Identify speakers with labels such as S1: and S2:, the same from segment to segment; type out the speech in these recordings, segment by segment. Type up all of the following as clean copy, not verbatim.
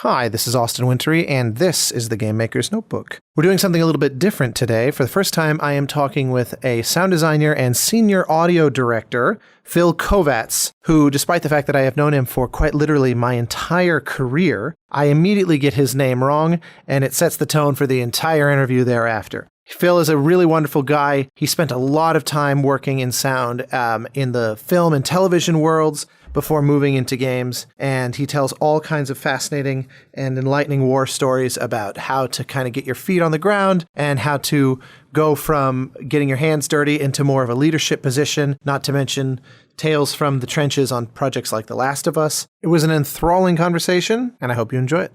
S1: Hi, this is Austin Wintory, and this is the Game Maker's Notebook. We're doing something a little bit different today. For the first time, I am talking with a sound designer and senior audio director, Phil Kovats, who, despite the fact that I have known him for quite literally my entire career, I immediately get his name wrong, and it sets the tone for the entire interview thereafter. Phil is a really wonderful guy. He spent a lot of time working in sound in the film and television worlds before moving into games, and he tells all kinds of fascinating and enlightening war stories about how to kind of get your feet on the ground and how to go from getting your hands dirty into more of a leadership position, not to mention tales from the trenches on projects like The Last of Us. It was an enthralling conversation, and I hope you enjoy it.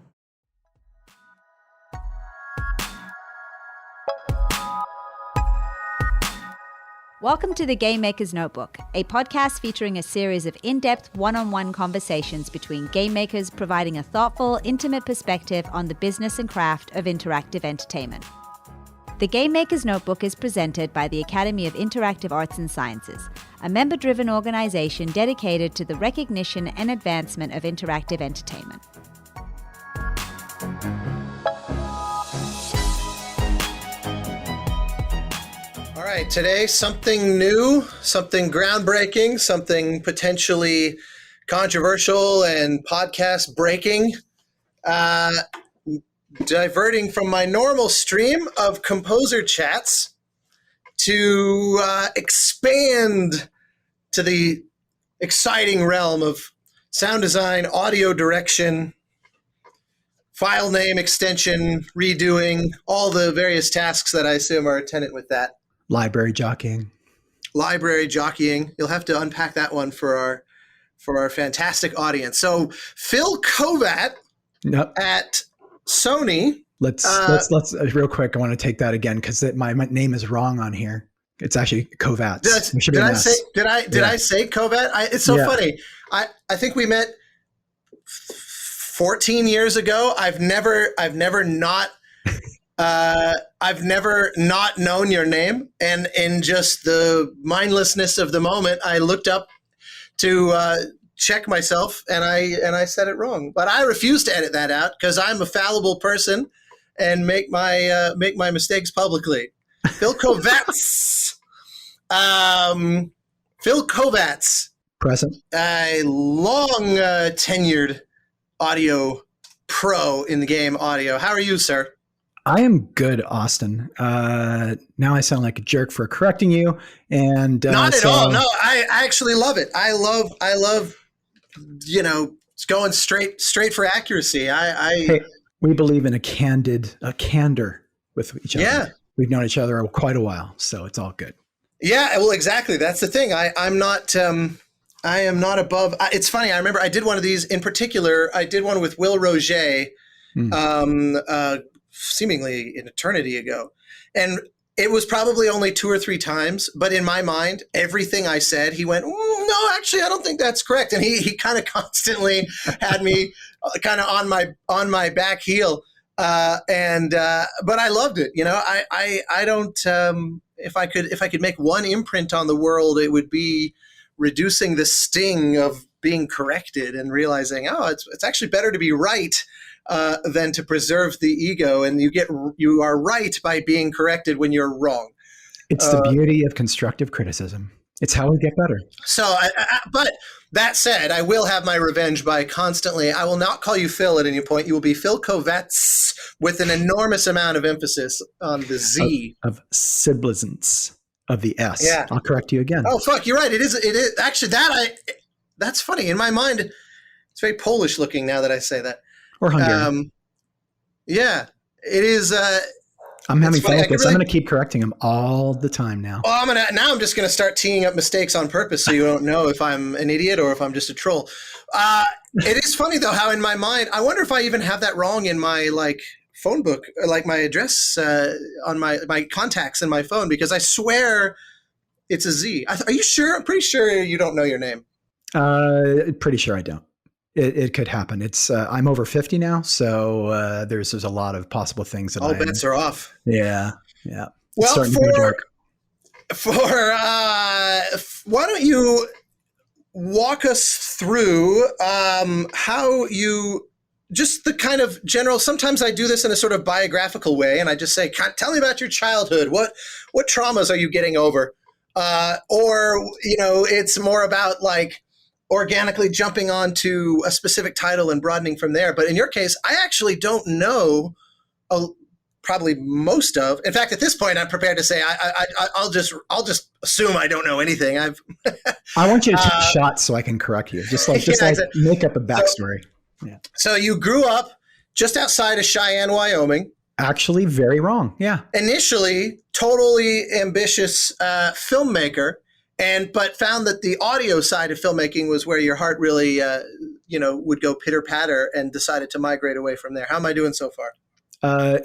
S2: Welcome to the Game Maker's Notebook, a podcast featuring a series of in-depth one-on-one conversations between game makers providing a thoughtful, intimate perspective on the business and craft of interactive entertainment. The Game Maker's Notebook is presented by the Academy of Interactive Arts and Sciences, a member-driven organization dedicated to the recognition and advancement of interactive entertainment.
S1: All right, today, something new, something groundbreaking, something potentially controversial and podcast breaking, diverting from my normal stream of composer chats to expand to the exciting realm of sound design, audio direction, file name extension, redoing, all the various tasks that I assume are attendant with that.
S3: Library jockeying.
S1: You'll have to unpack that one for our fantastic audience. So Phil Kovats at Sony.
S3: Let's real quick. I want to take that again because my name is wrong on here. It's actually Kovats.
S1: Did I say Kovats? It's so funny. I think we met 14 years ago. I've never not known your name, and in just the mindlessness of the moment, I looked up to check myself, and I said it wrong. But I refuse to edit that out because I'm a fallible person and make my mistakes publicly. Phil Kovats,
S3: present,
S1: a long tenured audio pro in the game audio. How are you, sir?
S3: I am good, Austin. Now I sound like a jerk for correcting you, and
S1: not at all. No, I actually love it. I love, going straight for accuracy.
S3: Hey, we believe in a candor with each other. Yeah, we've known each other quite a while, so it's all good.
S1: Yeah, well, exactly. That's the thing. I am not above. It's funny. I remember I did one of these in particular. I did one with Will Roget. Seemingly an eternity ago. And it was probably only 2 or 3 times, but in my mind, everything I said, he went, no, actually, I don't think that's correct. And he kind of constantly had me kind of on my back heel. But I loved it. I don't, if I could make one imprint on the world, it would be reducing the sting of being corrected and realizing, it's actually better to be right than to preserve the ego, and you are right by being corrected when you're wrong.
S3: It's the beauty of constructive criticism. It's how we get better.
S1: So, but that said, I will have my revenge by constantly. I will not call you Phil at any point. You will be Phil Kovats with an enormous amount of emphasis on the Z
S3: of sibilance of the S.
S1: Yeah,
S3: I'll correct you again.
S1: Oh fuck, you're right. It is actually that's funny in my mind. It's very Polish looking now that I say that.
S3: Or Hungarian.
S1: Yeah, it is.
S3: I'm having fun with this. I'm going to keep correcting him all the time now.
S1: Well, I'm just going to start teeing up mistakes on purpose so you don't know if I'm an idiot or if I'm just a troll. It is funny though how in my mind, I wonder if I even have that wrong in my phone book, or my address on my contacts in my phone, because I swear it's a Z. Are you sure? I'm pretty sure you don't know your name.
S3: Pretty sure I don't. It could happen. It's I'm over 50 now, so there's a lot of possible things that
S1: all bets are off.
S3: Yeah.
S1: Well, why don't you walk us through how you just the kind of general, sometimes I do this in a sort of biographical way, and I just say, tell me about your childhood. What traumas are you getting over? Or, it's more about like organically jumping onto a specific title and broadening from there. But in your case, I actually don't know probably most of. In fact, at this point, I'm prepared to say I'll just assume I don't know anything.
S3: I want you to take shots so I can correct you. Just make up a backstory.
S1: So you grew up just outside of Cheyenne, Wyoming.
S3: Actually, very wrong. Yeah.
S1: Initially, totally ambitious filmmaker, but found that the audio side of filmmaking was where your heart really, would go pitter patter, and decided to migrate away from there. How am I doing so far?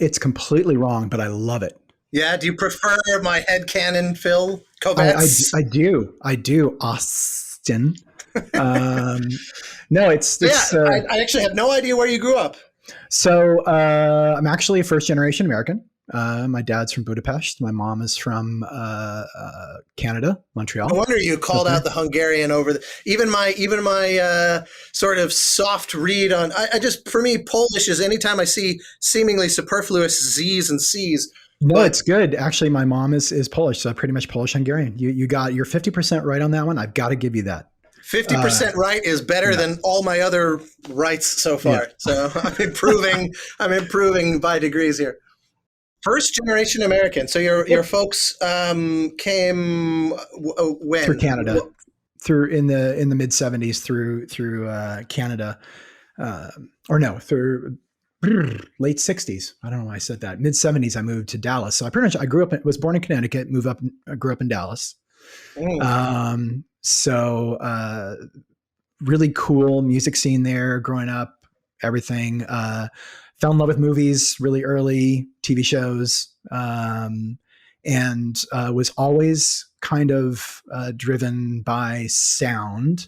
S3: It's completely wrong, but I love it.
S1: Yeah. Do you prefer my headcanon, Phil Kovats?
S3: I do. Austin. No, it's
S1: I actually have no idea where you grew up.
S3: So I'm actually a first generation American. My dad's from Budapest. My mom is from Canada, Montreal.
S1: No wonder you called out the Hungarian over even my sort of soft read on. For me, Polish is anytime I see seemingly superfluous Z's and C's.
S3: No, it's good. Actually, my mom is Polish, so pretty much Polish Hungarian. You're 50% right on that one. I've got to give you that.
S1: 50% right is better than all my other rights so far. Yeah. So I'm improving by degrees here. First generation American. So your folks came when?
S3: Through Canada. Through in the mid 70s through Canada. Through late 60s. I don't know why I said that. Mid 70s I moved to Dallas. So I was born in Connecticut, grew up in Dallas. Really cool music scene there growing up, everything. Fell in love with movies really early, TV shows, and was always kind of driven by sound.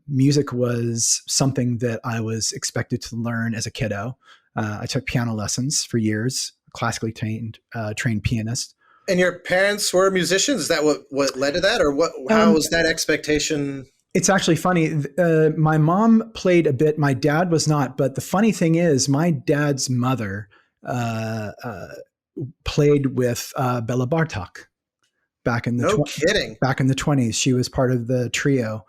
S3: Music was something that I was expected to learn as a kiddo. I took piano lessons for years, classically trained pianist.
S1: And your parents were musicians? Is that what led to that? Or how was that expectation?
S3: It's actually funny. My mom played a bit. My dad was not. But the funny thing is, my dad's mother played with Bela Bartok back in the back in the 20s. She was part of the trio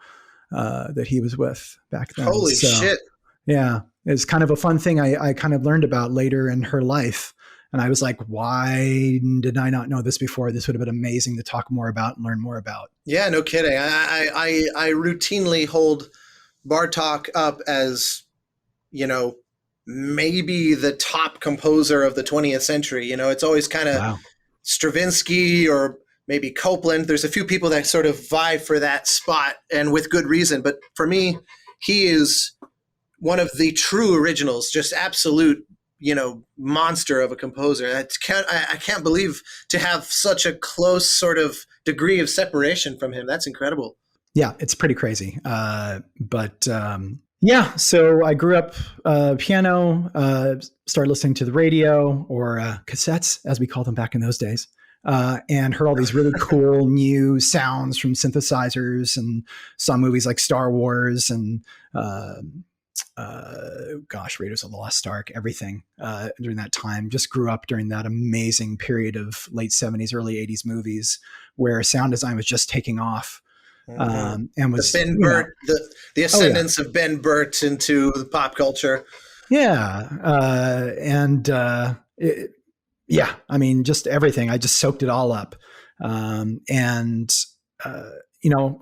S3: that he was with back then.
S1: Holy shit.
S3: Yeah. It's kind of a fun thing I kind of learned about later in her life. And I was like, why did I not know this before? This would have been amazing to talk more about and learn more about.
S1: Yeah, no kidding. I routinely hold Bartok up as, maybe the top composer of the 20th century. It's always kind of Stravinsky or maybe Copland. There's a few people that sort of vie for that spot, and with good reason. But for me, he is one of the true originals, just absolute monster of a composer. I can't believe to have such a close sort of degree of separation from him. That's incredible.
S3: Yeah, it's pretty crazy. So I grew up piano, started listening to the radio or cassettes, as we called them back in those days, and heard all these really cool new sounds from synthesizers, and saw movies like Star Wars and Raiders of the Lost Ark, everything during that time. Just grew up during that amazing period of late 70s, early 80s movies where sound design was just taking off. And was
S1: Ben Burt, the ascendance of Ben Burt into the pop culture.
S3: Yeah. Just everything. I just soaked it all up.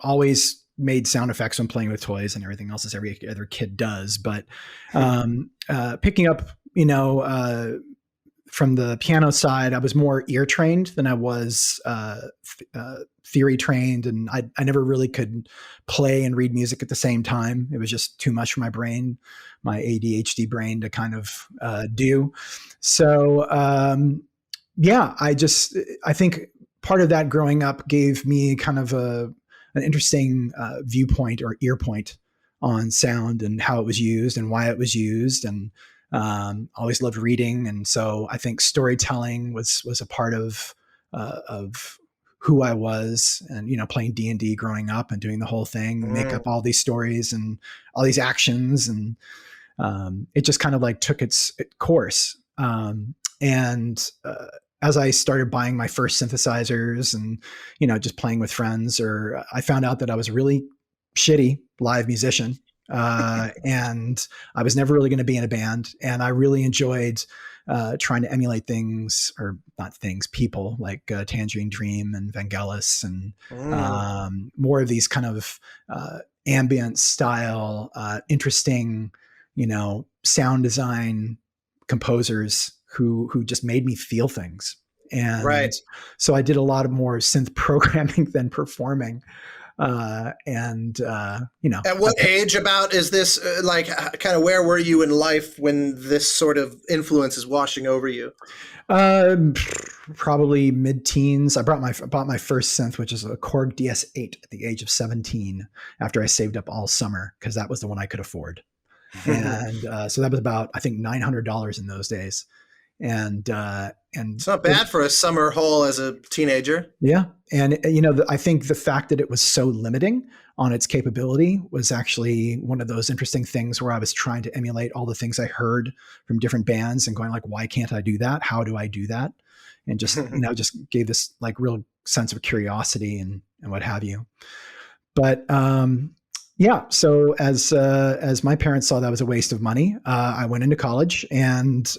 S3: Always made sound effects when playing with toys and everything else, as every other kid does. But picking up, from the piano side, I was more ear trained than I was theory trained. And I never really could play and read music at the same time. It was just too much for my brain, my ADHD brain to kind of do. So, I think part of that growing up gave me kind of an interesting viewpoint or ear point on sound and how it was used and why it was used, and always loved reading. And so I think storytelling was a part of who I was, and playing D&D growing up and doing the whole thing, make up all these stories and all these actions, and it just kind of like took its course. And as I started buying my first synthesizers and, just playing with friends, or I found out that I was a really shitty live musician. And I was never really going to be in a band. And I really enjoyed trying to emulate things, or not things, people like Tangerine Dream and Vangelis, and more of these kind of ambient style, interesting, sound design composers who just made me feel things. And so I did a lot of more synth programming than performing. At what age about is this, kind of where were you in life when this sort of influence is washing over you? Probably mid-teens. I bought my first synth, which is a Korg DS8, at the age of 17, after I saved up all summer, because that was the one I could afford. And so that was about, I think, $900 in those days. And it's not bad for a summer haul as a teenager. Yeah. And, I think the fact that it was so limiting on its capability was actually one of those interesting things where I was trying to emulate all the things I heard from different bands and going like, why can't I do that? How do I do that? And just, just gave this like real sense of curiosity and what have you. But, so as my parents saw that was a waste of money, I went into college and,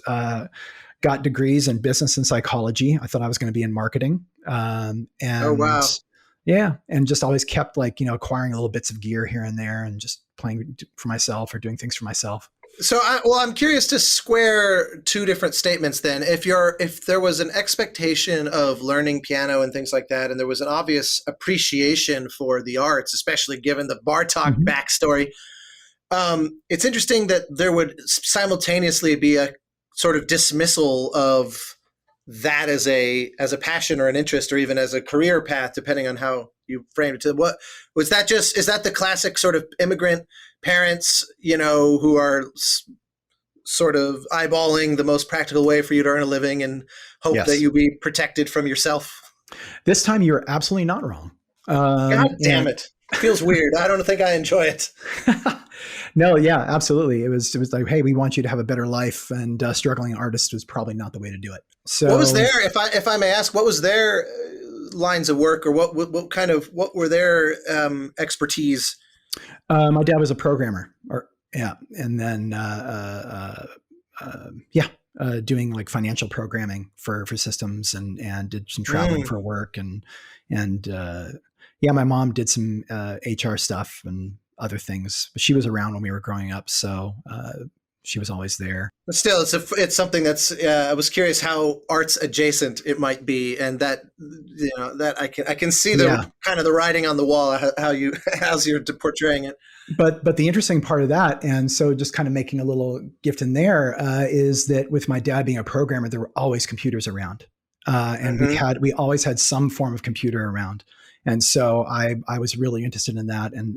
S3: got degrees in business and psychology. I thought I was going to be in marketing. And just always kept acquiring little bits of gear here and there and just playing for myself or doing things for myself. So I'm curious to square two different statements then. If there was an expectation of learning piano and things like that, and there was an obvious appreciation for the arts, especially given the Bartok backstory, it's interesting that there would simultaneously be a sort of dismissal of that as a passion or an interest or even as a career path, depending on how you frame it. What was that? Is that the classic sort of immigrant parents, who are sort of eyeballing the most practical way for you to earn a living and hope that you be protected from yourself? This time you're absolutely not wrong. God damn it. Feels weird. I don't think I enjoy it. No, yeah, absolutely. It was like, hey, we want you to have a better life, and struggling artist was probably not the way to do it. So, what was their, if I may ask, what was their lines of work, or what were their expertise? My dad was a programmer, and then doing like financial programming for systems, and did some traveling for work, and my mom did some HR stuff and other things, but she was around when we were growing up, so she was always there. But still, it's something that's. I was curious how arts adjacent it might be, and that that I can see the kind of the writing on the wall how's you're portraying it. But the interesting part of that, and so just kind of making a little gift in there, is that with my dad being a programmer, there were always computers around, and we always had some form of computer around. And so I was really interested in that, and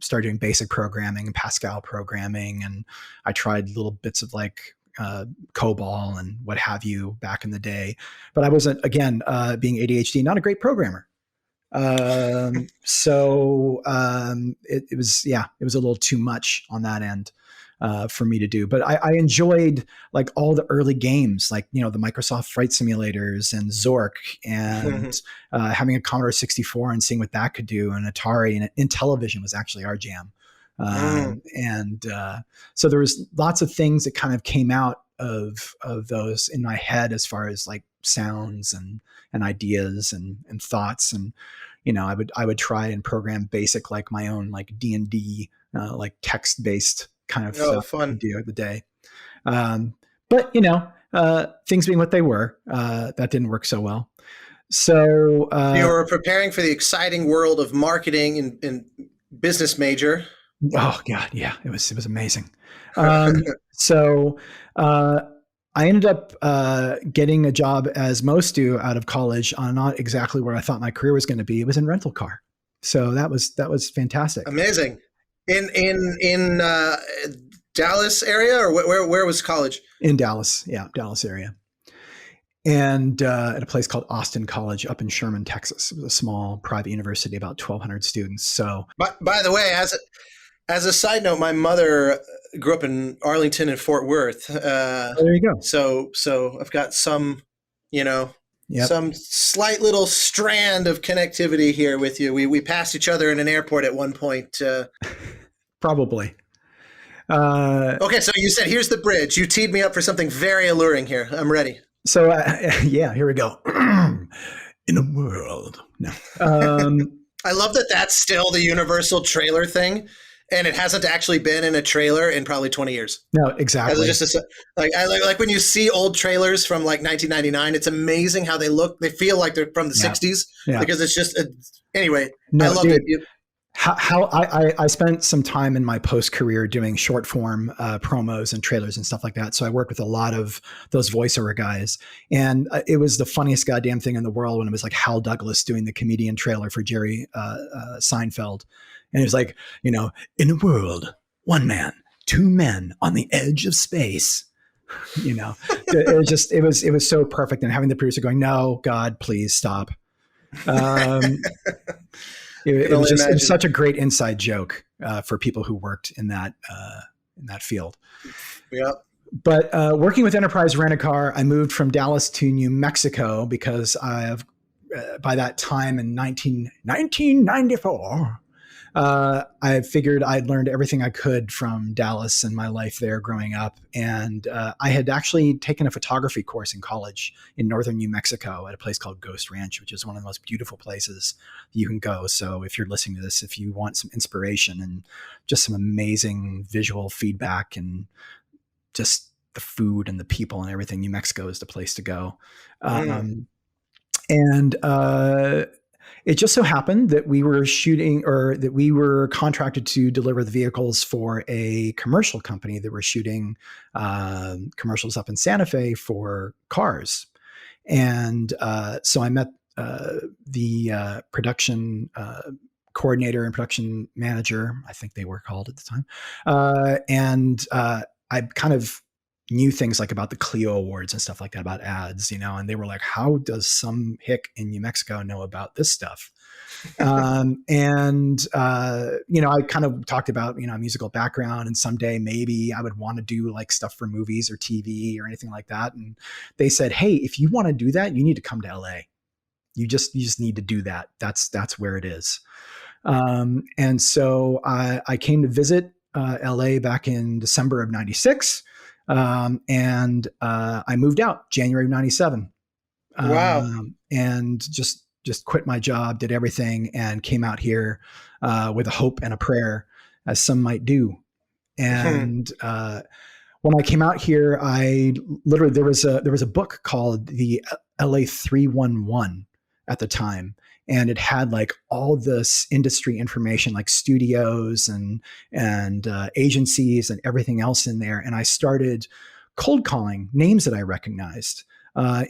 S3: started doing basic programming and Pascal programming, and I tried little bits of like COBOL and what have you back in the day. But I wasn't, again, being ADHD, not a great programmer. It was a little too much on that end. For me to do, but I enjoyed like all the early games, like the Microsoft Flight Simulators and Zork, and having a Commodore 64 and seeing what that could do, and Atari, and Intellivision was actually our jam. So there was lots of things that kind of came out of those in my head as far as like sounds and ideas and thoughts, and I would try and program basic like my own like D&D like text based kind of stuff fun to do at the day. But things being what they were, that didn't work so well. So you were preparing for the exciting world of marketing and business major. Oh God. Yeah. It was amazing. So I ended up getting a job, as most do out of college, on not exactly where I thought my career was going to be. It was in rental car. So that was fantastic. Amazing. In Dallas area, or where was college? In Dallas, Dallas area, and at a place called Austin College up in Sherman, Texas. It was a small private university, about 1,200 students. So, by the way, as a side note, my mother
S1: grew up in Arlington and Fort Worth.
S3: There you go.
S1: So I've got some,
S3: Yep.
S1: some slight little strand of connectivity here with you. We passed each other in an airport at one point.
S3: Probably.
S1: Okay, so you said, here's the bridge. You teed me up for something very alluring here. I'm ready.
S3: So, yeah, here we go. In a world. No.
S1: I love that that's still the universal trailer thing, and it hasn't actually been in a trailer in probably 20 years.
S3: No, exactly.
S1: Like when you see old trailers from like 1999, it's amazing how they look. They feel like they're from the 60s because it's just anyway. No, I love it.
S3: How I spent some time in my post career doing short form promos and trailers and stuff like that. So I worked with a lot of those voiceover guys, and it was the funniest goddamn thing in the world when it was like Hal Douglas doing the comedian trailer for Jerry Seinfeld, and it was like, in a world, one man, two men on the edge of space. It was so perfect, and having the producer going, "No, God, please stop." It was such a great inside joke for people who worked in that field.
S1: Yeah.
S3: But working with Enterprise Rent-A-Car, I moved from Dallas to New Mexico because by that time in 1994, I figured I'd learned everything I could from Dallas and my life there growing up. And I had actually taken a photography course in college in northern New Mexico at a place called Ghost Ranch, which is one of the most beautiful places you can go. So if you're listening to this, if you want some inspiration and just some amazing visual feedback and just the food and the people and everything, New Mexico is the place to go. It just so happened that we were contracted to deliver the vehicles for a commercial company that were shooting commercials up in Santa Fe for cars. And so I met the production coordinator and production manager, I think they were called at the time. And I kind of knew things like about the Clio Awards and stuff like that, about ads, and they were like, how does some hick in New Mexico know about this stuff? I kind of talked about, musical background, and someday maybe I would want to do like stuff for movies or TV or anything like that. And they said, hey, if you want to do that, you need to come to LA. You just need to do that. That's where it is. And so I came to visit LA back in December of 96. And I moved out January of 97.
S1: Wow.
S3: And just quit my job, did everything, and came out here with a hope and a prayer, as some might do. And when I came out here, I literally, there was a book called the LA 311 at the time. And it had like all this industry information, like studios and agencies and everything else in there. And I started cold calling names that I recognized,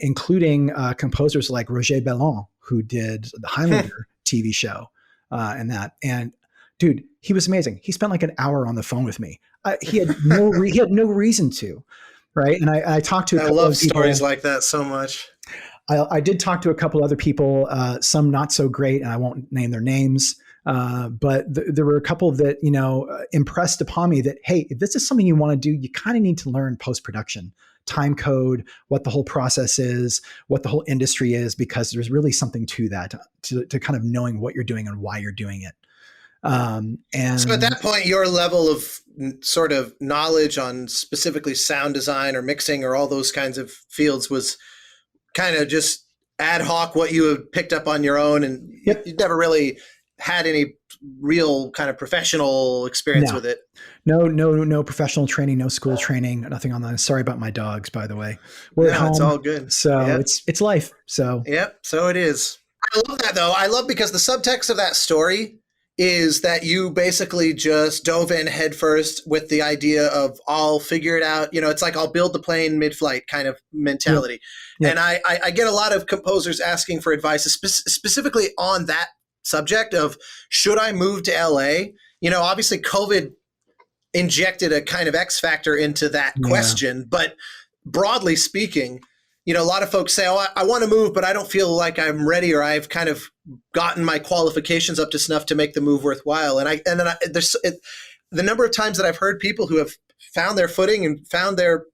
S3: including composers like Roger Bellon, who did the Highlander TV show and that. And dude, he was amazing. He spent like an hour on the phone with me. He had no reason to, right? And I talked to a couple of people. I love
S1: stories like that so much.
S3: I did talk to a couple other people, some not so great, and I won't name their names. But there were a couple that, impressed upon me that, hey, if this is something you want to do, you kind of need to learn post-production, time code, what the whole process is, what the whole industry is, because there's really something to that, to kind of knowing what you're doing and why you're doing it. And
S1: so at that point, your level of sort of knowledge on specifically sound design or mixing or all those kinds of fields was kind of just ad hoc, what you have picked up on your own, and you never really had any real kind of professional experience with it.
S3: No professional training, no school training, nothing on that. Sorry about my dogs, by the way. We're at home,
S1: it's all good.
S3: So it's life. So
S1: so it is. I love that though. I love because the subtext of that story is that you basically just dove in headfirst with the idea of I'll figure it out. It's like I'll build the plane mid-flight kind of mentality. Yeah. And I get a lot of composers asking for advice, specifically on that subject of, should I move to LA? Obviously COVID injected a kind of X factor into that question, but broadly speaking, a lot of folks say, oh, I want to move, but I don't feel like I'm ready, or I've kind of gotten my qualifications up to snuff to make the move worthwhile. The number of times that I've heard people who have found their footing and found their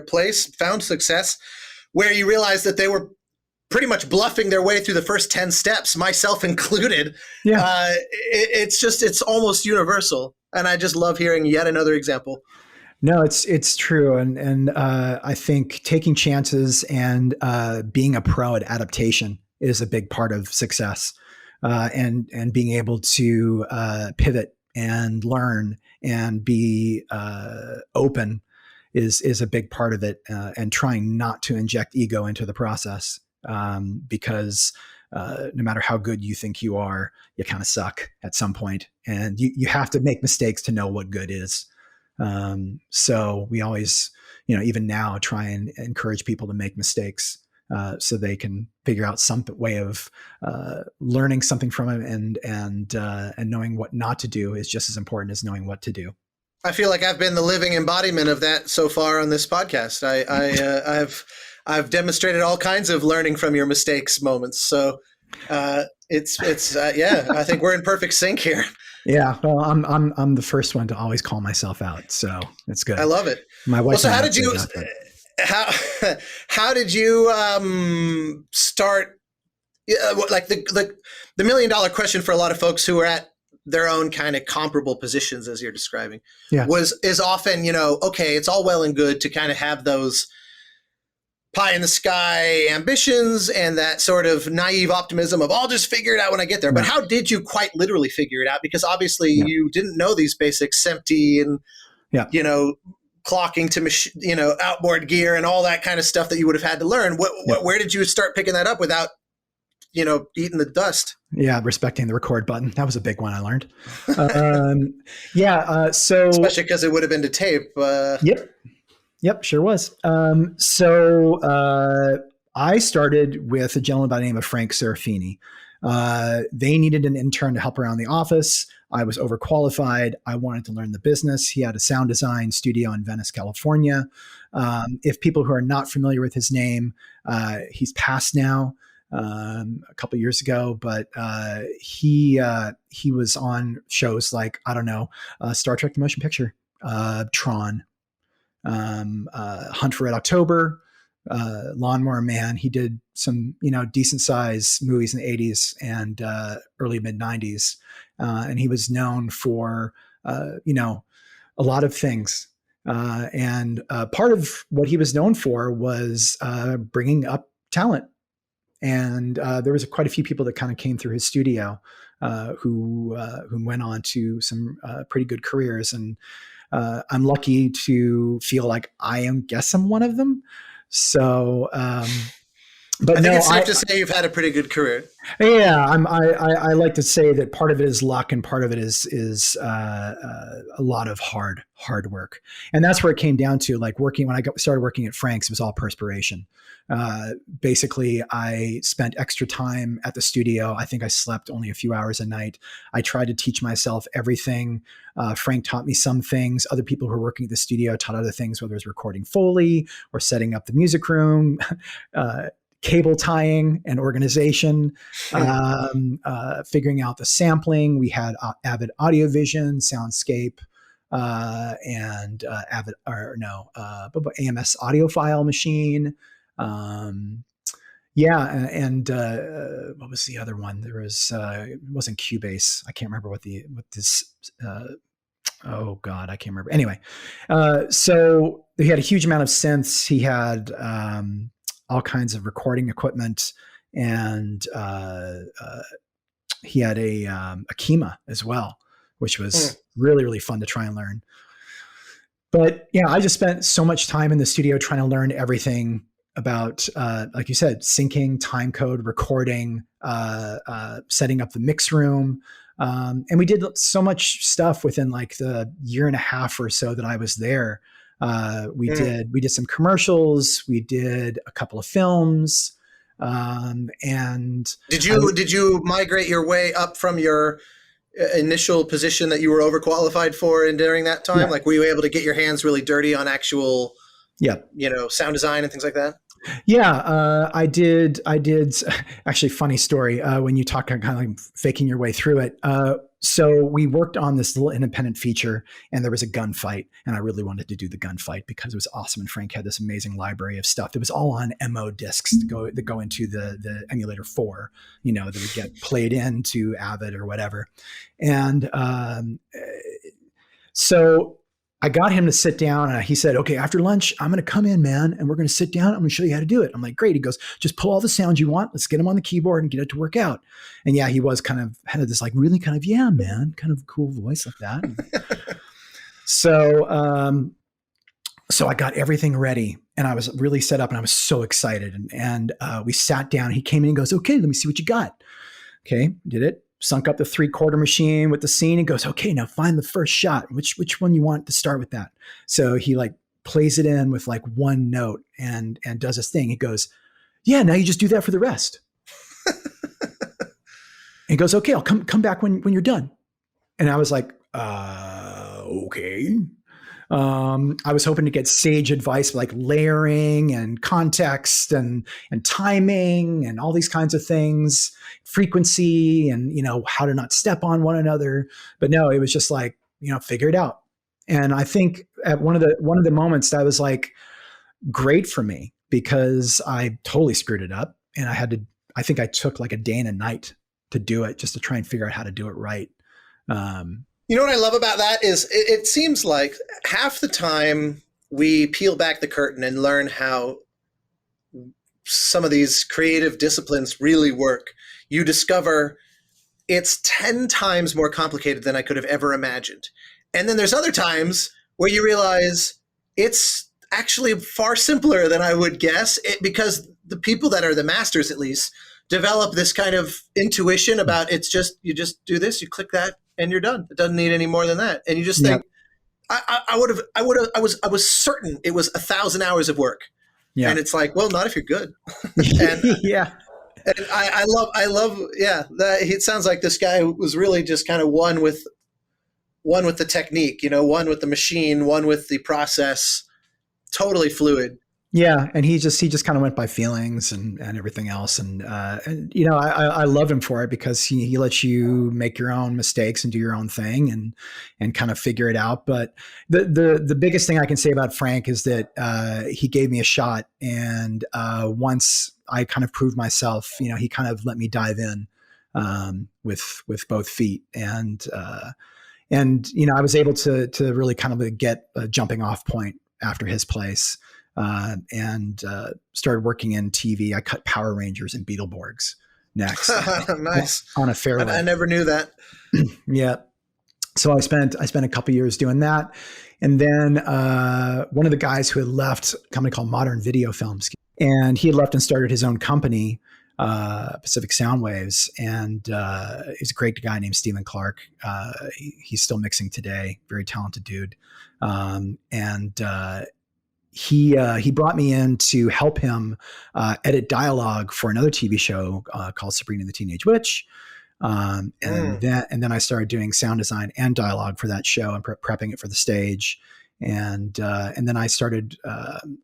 S1: place, found success, where you realize that they were pretty much bluffing their way through the first 10 steps, myself included.
S3: Yeah.
S1: It's almost universal. And I just love hearing yet another example.
S3: No, it's true. And I think taking chances and being a pro at adaptation is a big part of success. And being able to pivot and learn and be open is a big part of it, and trying not to inject ego into the process, because no matter how good you think you are, you kind of suck at some point, and you have to make mistakes to know what good is. So we always, even now, try and encourage people to make mistakes, so they can figure out some way of learning something from it, and knowing what not to do is just as important as knowing what to do.
S1: I feel like I've been the living embodiment of that so far on this podcast. I've demonstrated all kinds of learning from your mistakes moments. So it's I think we're in perfect sync here.
S3: Yeah, well, I'm the first one to always call myself out, so it's good.
S1: I love it.
S3: My wife.
S1: Well, so how did you start? Like the $1 million question for a lot of folks who are at their own kind of comparable positions as you're describing, is often, okay, it's all well and good to kind of have those pie in the sky ambitions and that sort of naive optimism of I'll just figure it out when I get there. But how did you quite literally figure it out? Because obviously you didn't know these basics, SEMPTI and, clocking to, outboard gear and all that kind of stuff that you would have had to learn. Where did you start picking that up without, eating the dust?
S3: Yeah, respecting the record button. That was a big one I learned. So
S1: especially because it would have been to tape.
S3: Yep, sure was. So I started with a gentleman by the name of Frank Serafini. They needed an intern to help around the office. I was overqualified. I wanted to learn the business. He had a sound design studio in Venice, California. If people who are not familiar with his name, he's passed now. A couple of years ago, but he was on shows like, Star Trek: The Motion Picture, Tron, Hunt for Red October, Lawnmower Man. He did some decent size movies in the 80s and early mid 90s, and he was known for a lot of things. And part of what he was known for was bringing up talent. And there was quite a few people that kind of came through his studio who went on to some pretty good careers. And I'm lucky to feel like I'm one of them. So, but
S1: I think it's safe to say you've had a pretty good career.
S3: Yeah, I like to say that part of it is luck and part of it is a lot of hard work. And that's where it came down to, like, when I started working at Frank's, it was all perspiration. Basically, I spent extra time at the studio. I think I slept only a few hours a night. I tried to teach myself everything. Frank taught me some things. Other people who were working at the studio taught other things, whether it was recording Foley or setting up the music room, cable tying and organization, figuring out the sampling. We had Avid Audio Vision, Soundscape, and AMS audiophile machine. And what was the other one? There was it wasn't Cubase. I can't remember I can't remember. Anyway, so he had a huge amount of synths. He had all kinds of recording equipment, and he had a Kima as well, which was really, really fun to try and learn. But yeah, I just spent so much time in the studio trying to learn everything about, like you said, syncing, time code, recording, setting up the mix room. And we did so much stuff within like the year and a half or so that I was there. We did some commercials. We did a couple of films. And did
S1: you migrate your way up from your initial position that you were overqualified for and during that time? Yeah. Like, were you able to get your hands really dirty on actual, sound design and things like that?
S3: Yeah, I did. Actually, funny story. When you talk kind of like faking your way through it. So we worked on this little independent feature, and there was a gunfight, and I really wanted to do the gunfight because it was awesome. And Frank had this amazing library of stuff that was all on MO discs that go into the emulator 4. That would get played into Avid or whatever. And so I got him to sit down, and he said, okay, after lunch, I'm going to come in, man, and we're going to sit down. I'm going to show you how to do it. I'm like, great. He goes, just pull all the sounds you want. Let's get them on the keyboard and get it to work out. And yeah, he was had this like really kind of, yeah, man, kind of cool voice like that. So I got everything ready, and I was really set up, and I was so excited. And we sat down. He came in and goes, okay, let me see what you got. Okay, did it. Sunk up the 3/4 machine with the scene and goes, okay, now find the first shot. Which one you want to start with that? So he like plays it in with like one note and does his thing. He goes, yeah, now you just do that for the rest. And he goes, okay, I'll come back when you're done. And I was like, okay. I was hoping to get sage advice like layering and context and timing and all these kinds of things, frequency and, how to not step on one another. But no, it was just like, figure it out. And I think at one of the moments that was like great for me because I totally screwed it up. And I think I took like a day and a night to do it just to try and figure out how to do it right.
S1: You know what I love about that is it seems like half the time we peel back the curtain and learn how some of these creative disciplines really work. You discover it's 10 times more complicated than I could have ever imagined. And then there's other times where you realize it's actually far simpler than I would guess because the people that are the masters, at least, develop this kind of intuition about you just do this, you click that, and you're done. It doesn't need any more than that. And you just think, I was certain it was 1,000 hours of work. Yeah. And it's like, well, not if you're good. And,
S3: yeah.
S1: And I love, that it sounds like this guy was really just kind of one with the technique, one with the machine, one with the process, totally fluid.
S3: Yeah, and he just kind of went by feelings and everything else, and I love him for it because he lets you make your own mistakes and do your own thing and kind of figure it out. But the biggest thing I can say about Frank is that he gave me a shot, and once I kind of proved myself, he kind of let me dive in with both feet, and I was able to really kind of get a jumping off point after his place. And started working in TV. I cut Power Rangers and Beetleborgs next.
S1: Nice.
S3: On a fairway.
S1: I never knew that.
S3: Yeah. So I spent a couple of years doing that. And then one of the guys who had left a company called Modern Video Films, and he had left and started his own company, Pacific Soundwaves. And he's a great guy named Stephen Clark. He's still mixing today. Very talented dude. He brought me in to help him edit dialogue for another TV show called Sabrina the Teenage Witch. And then I started doing sound design and dialogue for that show and prepping it for the stage. And then I started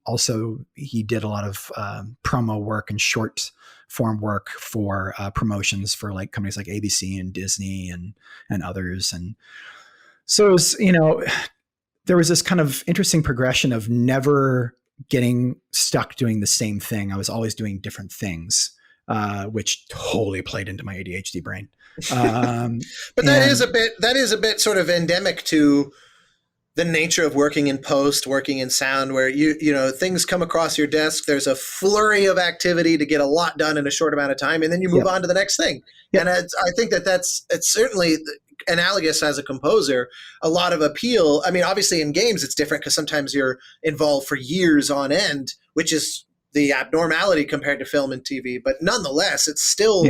S3: also, he did a lot of promo work and short form work for promotions for like companies like ABC and Disney and others. And so it was, there was this kind of interesting progression of never getting stuck doing the same thing. I was always doing different things, which totally played into my ADHD brain.
S1: But that is a bit sort of endemic to the nature of working in post, working in sound, where things come across your desk. There's a flurry of activity to get a lot done in a short amount of time, and then you move on to the next thing. And I think it's certainly analogous as a composer, a lot of appeal. I mean, obviously in games it's different because sometimes you're involved for years on end, which is the abnormality compared to film and TV. But nonetheless, it's still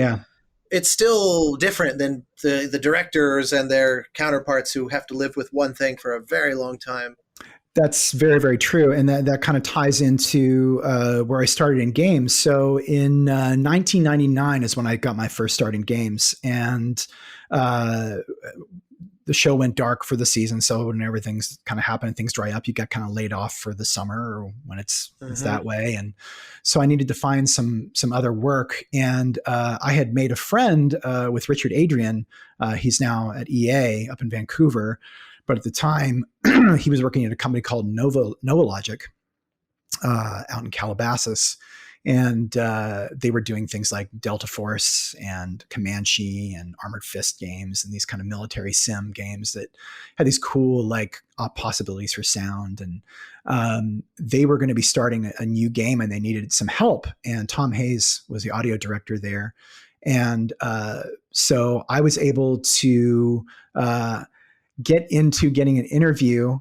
S1: different than the directors and their counterparts who have to live with one thing for a very long time.
S3: That's very, very true. And that kind of ties into where I started in games. So in 1999 is when I got my first start in games. And the show went dark for the season. So when everything's kind of happened, things dry up, you get kind of laid off for the summer or when it's that way. And so I needed to find some other work. And I had made a friend with Richard Adrian. He's now at EA up in Vancouver. But at the time, he was working at a company called Nova Logic out in Calabasas. And they were doing things like Delta Force and Comanche and Armored Fist games and these kind of military sim games that had these cool like possibilities for sound. And they were going to be starting a new game and they needed some help. And Tom Hayes was the audio director there. And so I was able to get into getting an interview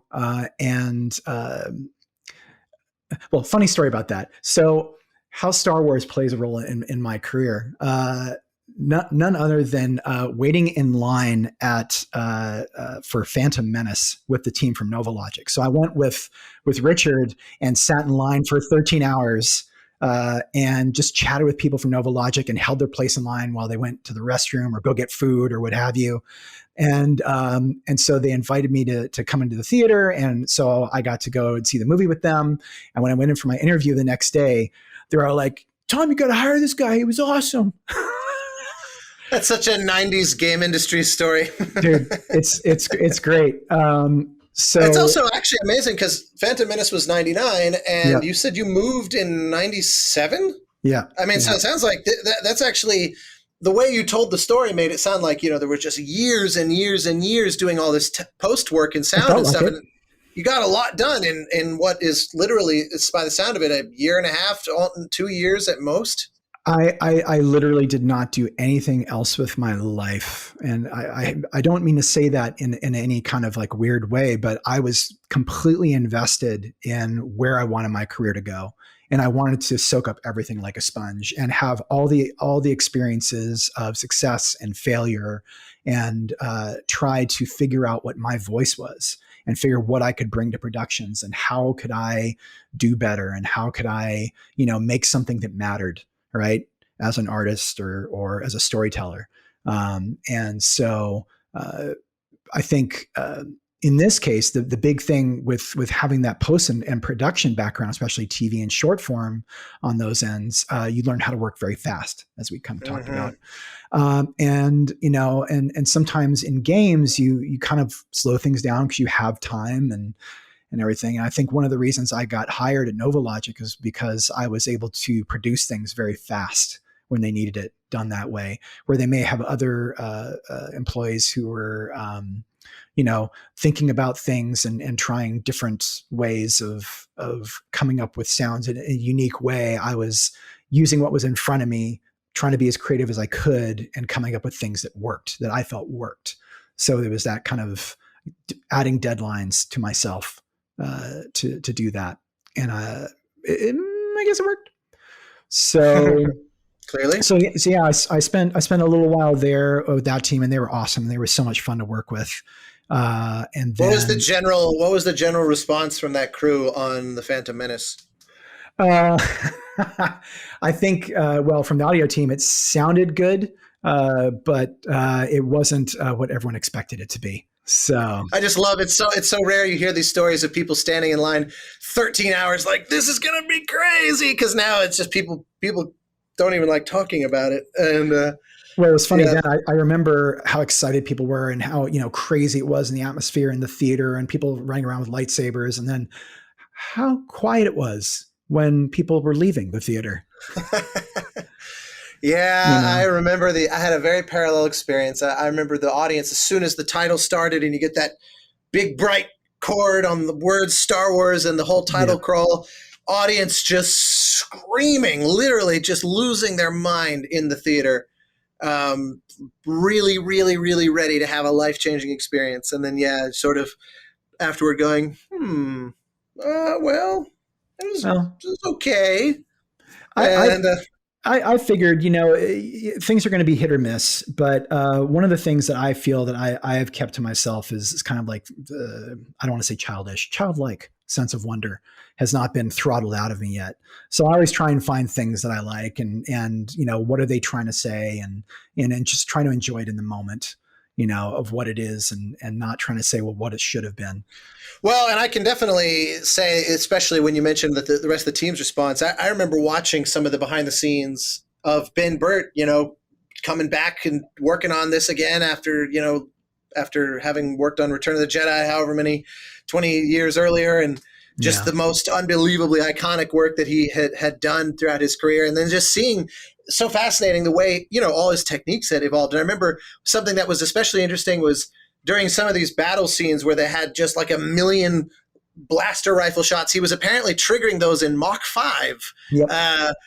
S3: well, funny story about that. So how Star Wars plays a role in my career. None other than waiting in line for Phantom Menace with the team from Nova Logic. So I went with Richard and sat in line for 13 hours and just chatted with people from Nova Logic and held their place in line while they went to the restroom or go get food or what have you. And so they invited me to come into the theater. And so I got to go and see the movie with them. And when I went in for my interview the next day, they were all like, Tom, you got to hire this guy. He was awesome.
S1: That's such a 90s game industry story.
S3: Dude, it's great. So
S1: it's also actually amazing because Phantom Menace was 99 and you said you moved in 97?
S3: Yeah.
S1: I mean, so it sounds like that's actually the way you told the story made it sound like, there were just years and years and years doing all this post work and sound and stuff. And you got a lot done in what is literally, it's by the sound of it, a year and a half to 2 years at most.
S3: I literally did not do anything else with my life. And I don't mean to say that in any kind of like weird way, but I was completely invested in where I wanted my career to go. And I wanted to soak up everything like a sponge and have all the experiences of success and failure and try to figure out what my voice was and figure what I could bring to productions and how could I do better and how could I, make something that mattered, right? As an artist or as a storyteller. And so I think in this case, the big thing with having that post and production background, especially TV and short form on those ends, you learn how to work very fast, as we kind of talked about. And sometimes in games, you kind of slow things down because you have time and everything. And I think one of the reasons I got hired at Nova Logic is because I was able to produce things very fast when they needed it done that way, where they may have other employees who were, thinking about things and trying different ways of coming up with sounds in a unique way. I was using what was in front of me, trying to be as creative as I could and coming up with things that worked, that I felt worked. So there was that kind of adding deadlines to myself to do that. And I guess it worked. So
S1: clearly.
S3: So yeah, I spent a little while there with that team and they were awesome. They were so much fun to work with. And then,
S1: what was the general response from that crew on the Phantom Menace?
S3: I think, from the audio team, it sounded good, but it wasn't what everyone expected it to be. So
S1: I just love it. It's so rare you hear these stories of people standing in line 13 hours like, this is going to be crazy. Because now it's just people don't even like talking about it. And
S3: well, it was funny then. I remember how excited people were and how crazy it was in the atmosphere in the theater and people running around with lightsabers, and then how quiet it was when people were leaving the theater.
S1: I remember I had a very parallel experience. I remember the audience, as soon as the title started and you get that big bright chord on the words Star Wars and the whole title crawl, audience just screaming, literally just losing their mind in the theater. Really, really, really ready to have a life-changing experience. And then, sort of afterward going, it was okay.
S3: I figured, things are going to be hit or miss, but one of the things that I feel that I have kept to myself is kind of like I don't want to say childlike sense of wonder has not been throttled out of me yet. So I always try and find things that I like and what are they trying to say and just try to enjoy it in the moment. of what it is, and not trying to say, well, what it should have been.
S1: Well, and I can definitely say, especially when you mentioned that the rest of the team's response, I remember watching some of the behind the scenes of Ben Burt, coming back and working on this again after having worked on Return of the Jedi, however many 20 years earlier, and just the most unbelievably iconic work that he had done throughout his career. And then just seeing, so fascinating the way, all his techniques had evolved. And I remember something that was especially interesting was during some of these battle scenes where they had just like a million blaster rifle shots, he was apparently triggering those in Mach 5,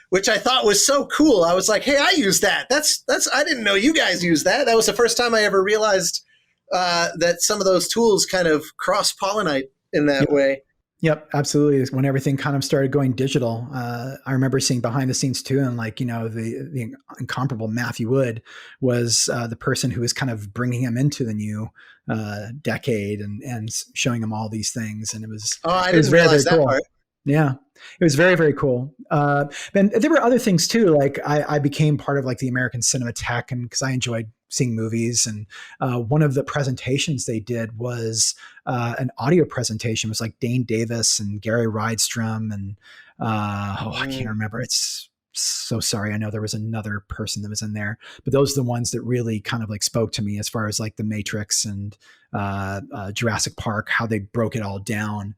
S1: which I thought was so cool. I was like, hey, I use that. That's I didn't know you guys use that. That was the first time I ever realized that some of those tools kind of cross-pollinate in that way.
S3: Yep, absolutely. When everything kind of started going digital, I remember seeing behind the scenes too, and the incomparable Matthew Wood was the person who was kind of bringing him into the new decade and showing him all these things, and it was
S1: I didn't realize that part.
S3: Yeah, it was very, very cool. And there were other things too. Like I became part of the American Cinematheque, and because I enjoyed seeing movies, and one of the presentations they did was an audio presentation. It was like Dane Davis and Gary Rydstrom and I can't remember. It's so sorry. I know there was another person that was in there, but those are the ones that really kind of spoke to me as far as The Matrix and Jurassic Park, how they broke it all down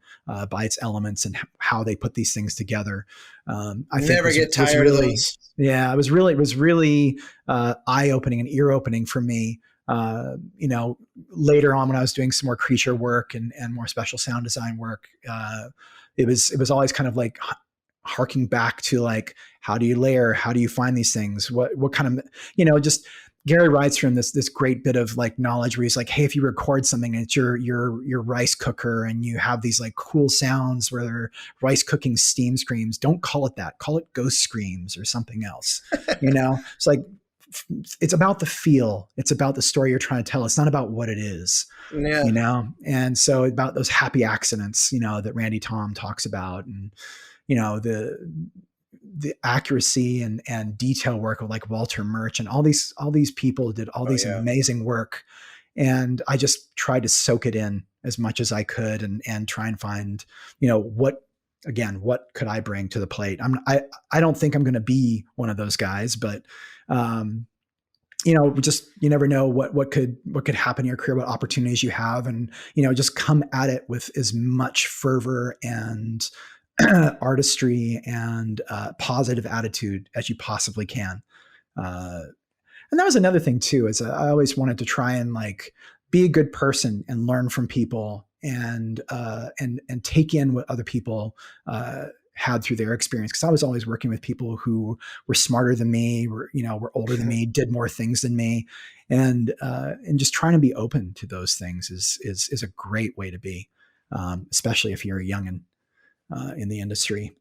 S3: by its elements and how they put these things together. I
S1: never get tired of those.
S3: Yeah, it was really eye-opening and ear-opening for me. Later on when I was doing some more creature work and more special sound design work, it was always kind of harking back to how do you layer? How do you find these things? What kind of, just Gary Rydstrom, this great bit of knowledge where he's like, hey, if you record something and it's your rice cooker and you have these cool sounds where they're rice cooking steam screams, don't call it that. Call it ghost screams or something else. It's it's about the feel. It's about the story you're trying to tell. It's not about what it is, And so about those happy accidents, that Randy Tom talks about, and, the accuracy and detail work of Walter Murch and all these people did all these amazing work. And I just tried to soak it in as much as I could and try and find, what could I bring to the plate? I don't think I'm going to be one of those guys, but, just, you never know what could happen in your career, what opportunities you have, and, just come at it with as much fervor and artistry and positive attitude as you possibly can. And that was another thing too, is I always wanted to try and be a good person and learn from people and take in what other people had through their experience. Cause I was always working with people who were smarter than me, were older than me, did more things than me. And just trying to be open to those things is a great way to be, especially if you're a youngin' in the industry.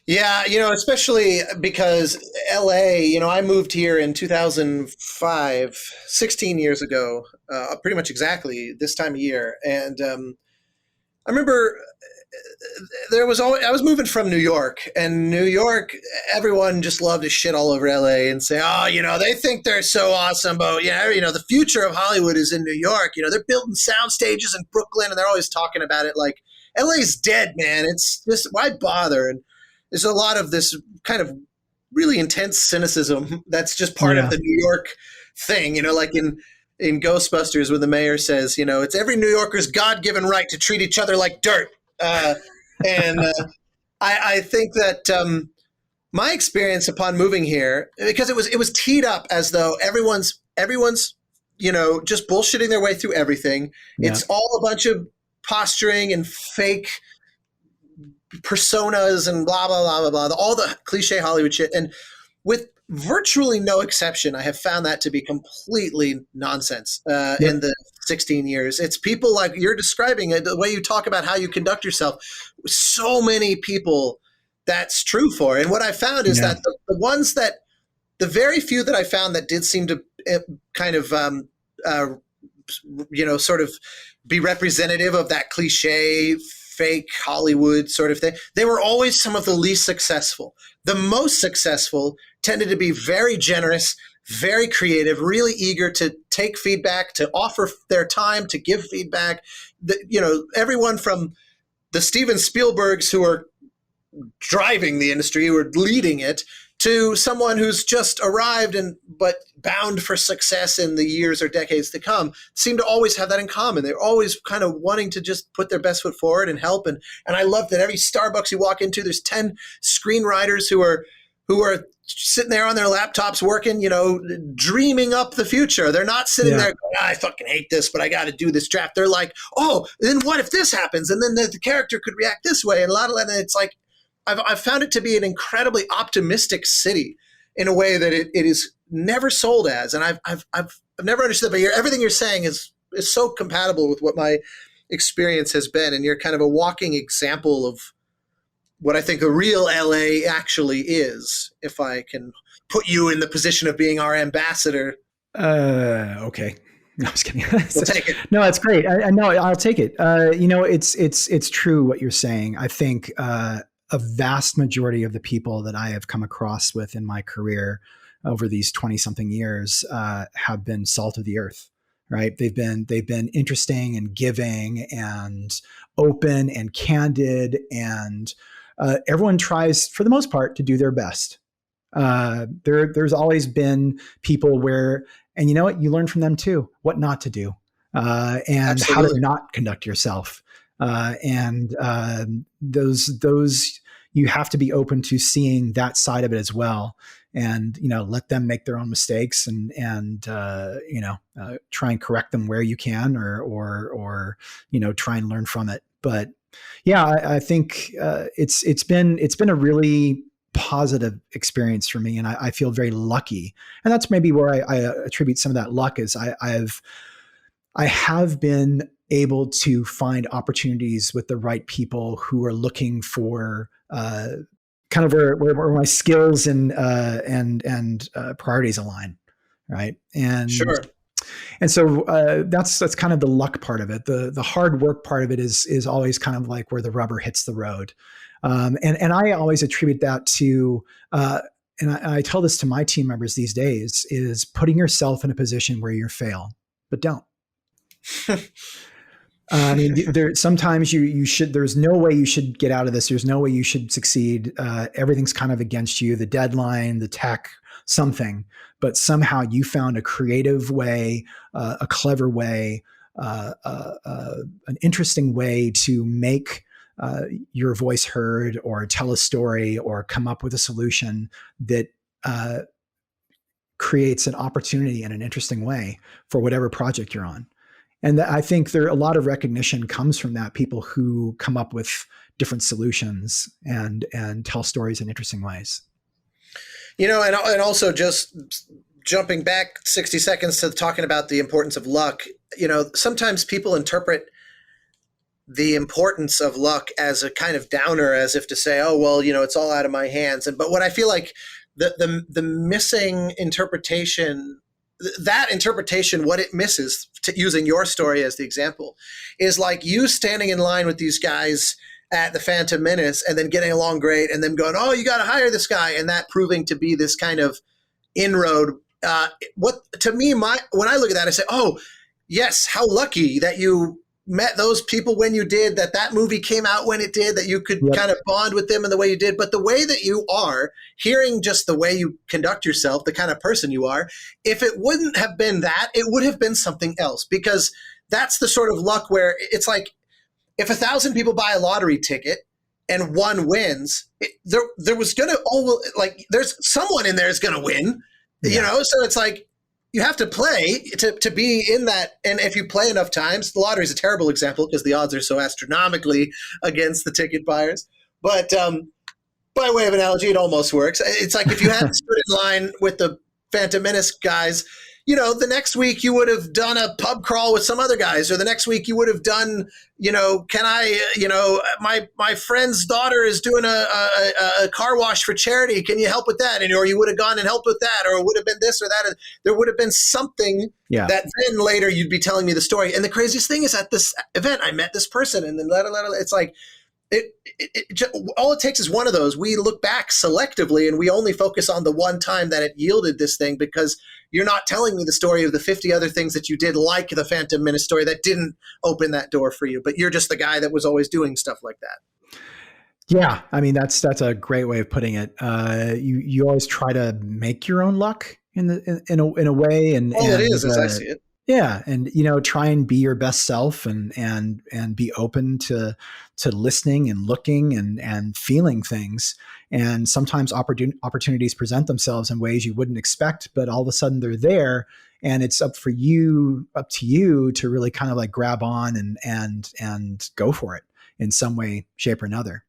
S1: Yeah, especially because LA, I moved here in 2005, 16 years ago, pretty much exactly this time of year. And I remember I was moving from New York, and New York, everyone just loved to shit all over LA and say, oh, they think they're so awesome, but the future of Hollywood is in New York. They're building sound stages in Brooklyn, and they're always talking about it like LA's dead, man. It's just, why bother? And there's a lot of this kind of really intense cynicism that's just part of the New York thing, like in Ghostbusters when the mayor says, it's every New Yorker's God-given right to treat each other like dirt. And I think that my experience upon moving here, because it was teed up as though everyone's just bullshitting their way through everything. Yeah. It's all a bunch of posturing and fake personas and blah, blah, blah, blah, blah, all the cliche Hollywood shit. And with virtually no exception, I have found that to be completely nonsense in the 16 years. It's people like you're describing it, the way you talk about how you conduct yourself. So many people that's true for. And what I found is that the ones that, the very few that I found that did seem to kind of, sort of be representative of that cliche fake Hollywood sort of thing, they were always some of the least successful. The most successful tended to be very generous, very creative, really eager to take feedback, to offer their time, to give feedback. Everyone from the Steven Spielbergs who are driving the industry, who are leading it, to someone who's just arrived but bound for success in the years or decades to come, seem to always have that in common. They're always kind of wanting to just put their best foot forward and help. And I love that every Starbucks you walk into, there's 10 screenwriters who are sitting there on their laptops working, dreaming up the future. They're not sitting there going, I fucking hate this, but I got to do this draft. They're like, oh, then what if this happens? And then the character could react this way. And and it's like, I've found it to be an incredibly optimistic city in a way that it is never sold as. And I've never understood that, but everything you're saying is so compatible with what my experience has been. And you're kind of a walking example of what I think the real LA actually is, if I can put you in the position of being our ambassador.
S3: Okay. No, I was kidding.
S1: We'll take it.
S3: No, it's great. I know, I'll take it. It's true what you're saying. I think a vast majority of the people that I have come across with in my career over these 20-something years have been salt of the earth, right? They've been interesting and giving and open and candid, and everyone tries, for the most part, to do their best. There's always been people where, and you know what, you learn from them too, what not to do, and Absolutely. How to not conduct yourself. Those you have to be open to seeing that side of it as well, and let them make their own mistakes and try and correct them where you can, or try and learn from it. But yeah, I think it's been a really positive experience for me, and I feel very lucky, and that's maybe where I attribute some of that luck. Is I have been able to find opportunities with the right people who are looking for kind of where my skills and priorities align, right? And
S1: sure.
S3: And so that's kind of the luck part of it. The hard work part of it is always kind of like where the rubber hits the road. And I always attribute that to, and I tell this to my team members these days, is putting yourself in a position where you fail, but don't. I mean, sometimes you should, there's no way you should get out of this. There's no way you should succeed. Everything's kind of against you, the deadline, the tech, something, but somehow you found a creative way, a clever way, an interesting way to make your voice heard, or tell a story, or come up with a solution that creates an opportunity in an interesting way for whatever project you're on. And I think a lot of recognition comes from that, people who come up with different solutions and tell stories in interesting ways.
S1: And also just jumping back 60 seconds to talking about the importance of luck, sometimes people interpret the importance of luck as a kind of downer, as if to say, oh, well, it's all out of my hands. But what I feel like the missing interpretation, that interpretation, what it misses, using your story as the example, is like you standing in line with these guys at the Phantom Menace and then getting along great, and then going, oh, you got to hire this guy, and that proving to be this kind of inroad. What to me, when I look at that, I say, oh, yes, how lucky that you met those people when you did, that movie came out when it did, that you could kind of bond with them in the way you did. But the way that you are, hearing just the way you conduct yourself, the kind of person you are, if it wouldn't have been that, it would have been something else, because that's the sort of luck where it's like, if 1,000 people buy a lottery ticket and one wins, there was going to, there's someone in there is going to win, so it's like, you have to play to be in that. And if you play enough times, the lottery is a terrible example because the odds are so astronomically against the ticket buyers. But by way of analogy, it almost works. It's like if you had stood in line with the Phantom Menace guys, the next week you would have done a pub crawl with some other guys, or the next week you would have done, my friend's daughter is doing a car wash for charity. Can you help with that? Or you would have gone and helped with that, or it would have been this or that. There would have been something that then later you'd be telling me the story. And the craziest thing is, at this event, I met this person, and then it's like, all it takes is one of those. We look back selectively and we only focus on the one time that it yielded this thing, because you're not telling me the story of the 50 other things that you did, like the Phantom Menace story, that didn't open that door for you, but you're just the guy that was always doing stuff like that.
S3: Yeah, I mean that's a great way of putting it. You always try to make your own luck in a way, and
S1: it is, as I see it.
S3: Yeah, and try and be your best self, and be open to listening and looking and feeling things. And sometimes opportunities present themselves in ways you wouldn't expect, but all of a sudden they're there, and it's up to you to really kind of like grab on and go for it in some way, shape, or another.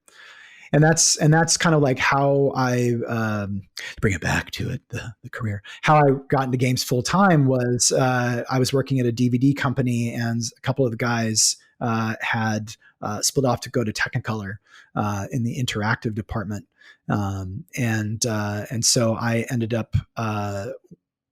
S3: And that's kind of like how I bring it back to it, the career. How I got into games full time was I was working at a DVD company, and a couple of the guys had split off to go to Technicolor in the interactive department, and so I ended up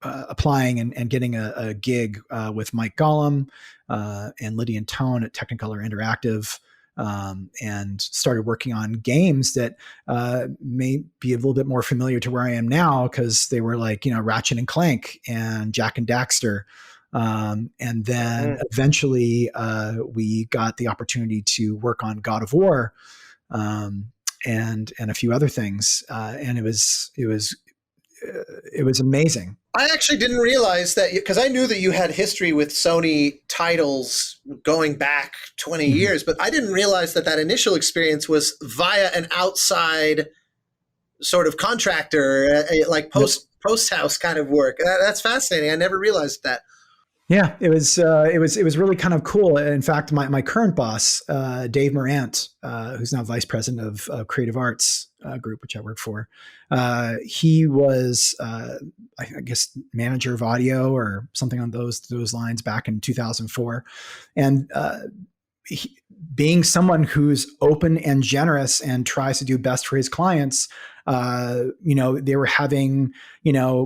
S3: applying and getting a gig with Mike Gollum and Lydia Tone at Technicolor Interactive. And started working on games that may be a little bit more familiar to where I am now, because they were like, Ratchet and Clank and Jack and Daxter. And then eventually we got the opportunity to work on God of War and a few other things. And it was amazing.
S1: I actually didn't realize that, because I knew that you had history with Sony titles going back 20 years, but I didn't realize that initial experience was via an outside sort of contractor, like post house kind of work. That's fascinating. I never realized that.
S3: Yeah, it was really kind of cool. In fact, my current boss, Dave Morant, who's now vice president of Creative Arts Group, which I work for, he was, I guess, manager of audio or something on those lines back in 2004, and being someone who's open and generous and tries to do best for his clients. They were having,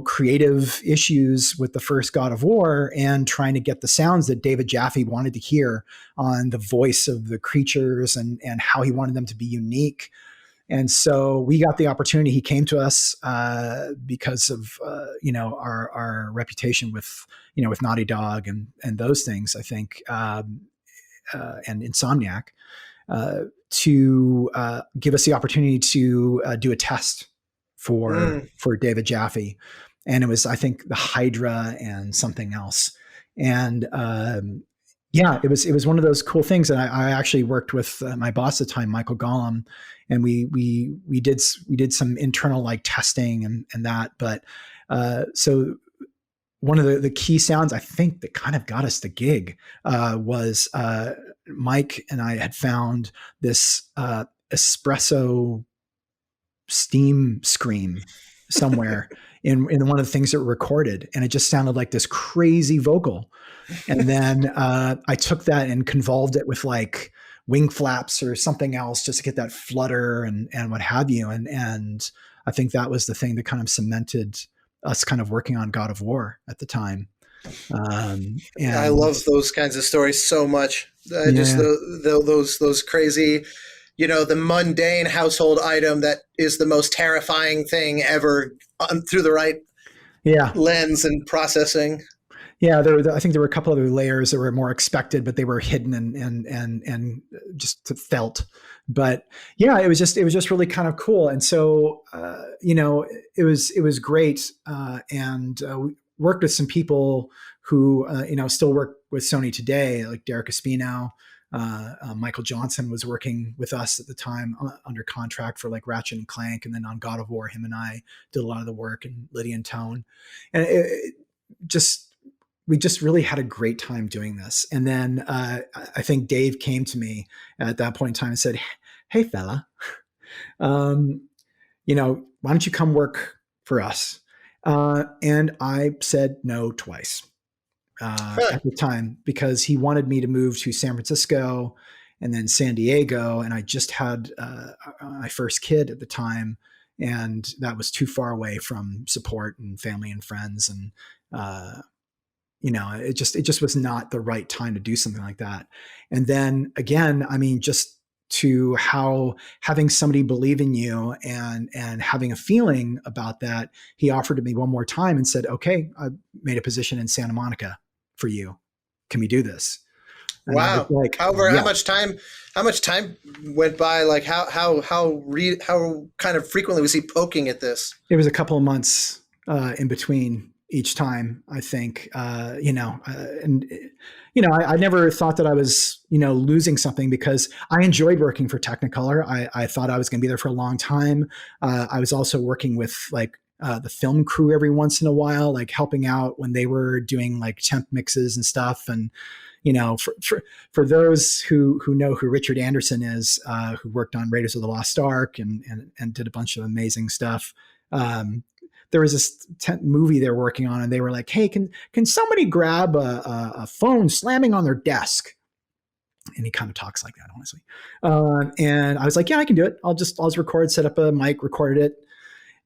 S3: creative issues with the first God of War and trying to get the sounds that David Jaffe wanted to hear on the voice of the creatures and how he wanted them to be unique. And so we got the opportunity. He came to us because of, our reputation with Naughty Dog and those things, I think, and Insomniac. To give us the opportunity to do a test for David Jaffe, and it was, I think, the Hydra and something else, and it was one of those cool things. And I actually worked with my boss at the time, Michael Gollum, and we did some internal like testing and that, but so. One of the key sounds, I think, that kind of got us the gig was Mike and I had found this espresso steam scream somewhere in one of the things that were recorded, and it just sounded like this crazy vocal. And then I took that and convolved it with like wing flaps or something else just to get that flutter and what have you. And I think that was the thing that kind of cemented us kind of working on God of War at the time. And
S1: I love those kinds of stories so much. Just those crazy, the mundane household item that is the most terrifying thing ever through the right lens and processing.
S3: Yeah, I think there were a couple other layers that were more expected, but they were hidden and just felt. But yeah, it was just really kind of cool. And so it was great, and we worked with some people who still work with Sony today, like Derek Espino. Michael Johnson was working with us at the time under contract for like Ratchet and Clank, and then on God of War, him and I did a lot of the work, and Lydia Tone, and we just really had a great time doing this. And then I think Dave came to me at that point in time and said, "Hey fella, why don't you come work for us?" And I said no twice at the time, because he wanted me to move to San Francisco and then San Diego. And I just had my first kid at the time, and that was too far away from support and family and friends. And, it just was not the right time to do something like that. And then again, I mean, just to how having somebody believe in you and having a feeling about that, he offered to me one more time and said, okay, I made a position in Santa Monica for you. Can we do this? And I was
S1: Wow.
S3: like,
S1: However,
S3: yeah.
S1: how much time went by? Like how kind of frequently was he poking at this?
S3: It was a couple of months in between each time, I think, I never thought that I was, losing something because I enjoyed working for Technicolor. I thought I was going to be there for a long time. I was also working with the film crew every once in a while, like helping out when they were doing like temp mixes and stuff. And, for those who know who Richard Anderson is, who worked on Raiders of the Lost Ark and did a bunch of amazing stuff. There was this movie they're working on, and they were like, "Hey, can somebody grab a phone slamming on their desk?" And he kind of talks like that, honestly. And I was like, "Yeah, I can do it. I'll just record, set up a mic, recorded it."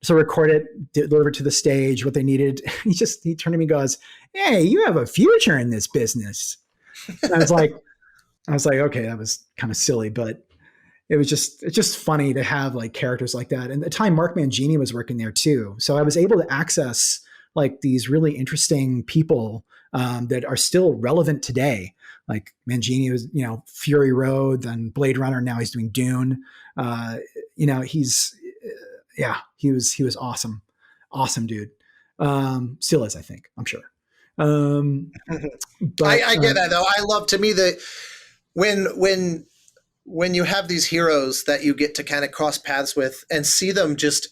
S3: So record it, deliver it to the stage, what they needed. He turned to me and goes, "Hey, you have a future in this business." And I was like, okay, that was kind of silly, but it's just funny to have like characters like that. And at the time, Mark Mangini was working there too. So I was able to access like these really interesting people that are still relevant today. Like Mangini was, Fury Road, then Blade Runner. Now he's doing Dune. He was awesome. Awesome dude. Still is, I think, I'm sure.
S1: But I get that though. I love, to me, that when you have these heroes that you get to kind of cross paths with and see them just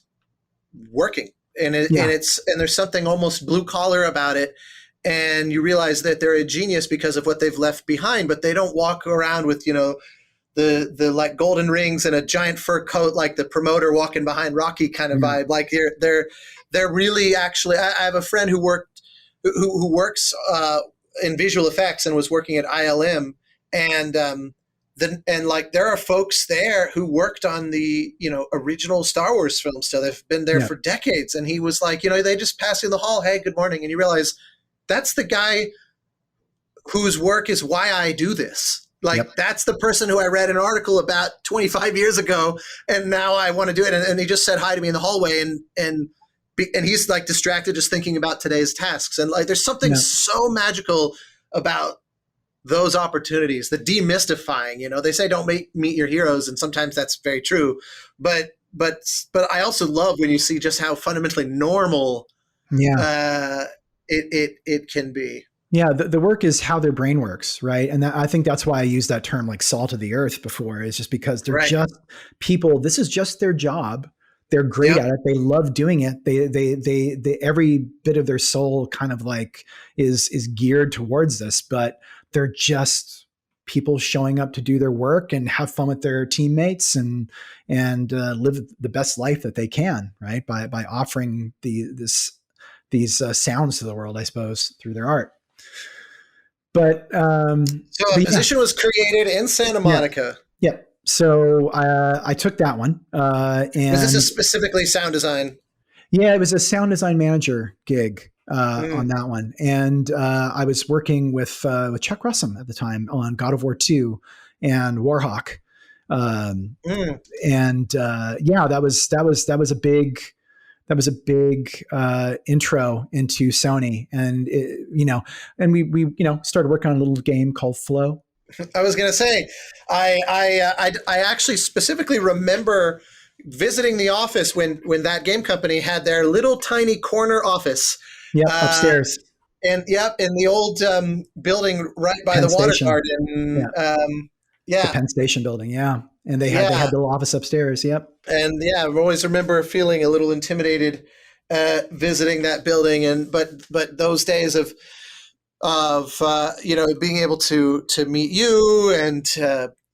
S1: working, and there's something almost blue collar about it, and you realize that they're a genius because of what they've left behind, but they don't walk around with the like golden rings and a giant fur coat like the promoter walking behind Rocky kind of vibe. Like they're really actually. I have a friend who works in visual effects and was working at ILM, and there are folks there who worked on the original Star Wars films. So they've been there for decades. And he was like, they just pass you in the hall, "Hey, good morning," and you realize that's the guy whose work is why I do this. Like that's the person who I read an article about 25 years ago, and now I want to do it. And he just said hi to me in the hallway, and he's like distracted just thinking about today's tasks. And like there's something so magical about those opportunities, the demystifying. They say don't meet your heroes, and sometimes that's very true. But I also love when you see just how fundamentally normal it can be.
S3: Yeah, the work is how their brain works, right? And I think that's why I used that term like salt of the earth before. Is just because they're just people. This is just their job. They're great at it. They love doing it. They every bit of their soul kind of like is geared towards this, but they're just people showing up to do their work and have fun with their teammates and live the best life that they can, right? By offering these sounds to the world, I suppose, through their art. But
S1: so a position was created in Santa Monica.
S3: Yeah. So I took that one. And
S1: was this a specifically sound design?
S3: Yeah, it was a sound design manager gig on that one. And I was working with Chuck Russell at the time on God of War 2 and Warhawk. And that was a big intro into Sony, and we started working on a little game called Flow.
S1: I was going to say, I actually specifically remember visiting the office when that game company had their little tiny corner office.
S3: Yeah, upstairs.
S1: And in the old building right by
S3: Penn
S1: the water
S3: Station.
S1: garden.
S3: The Penn Station building. Yeah. And they had the little office upstairs. Yep. And
S1: I always remember feeling a little intimidated visiting that building. But those days of being able to meet you and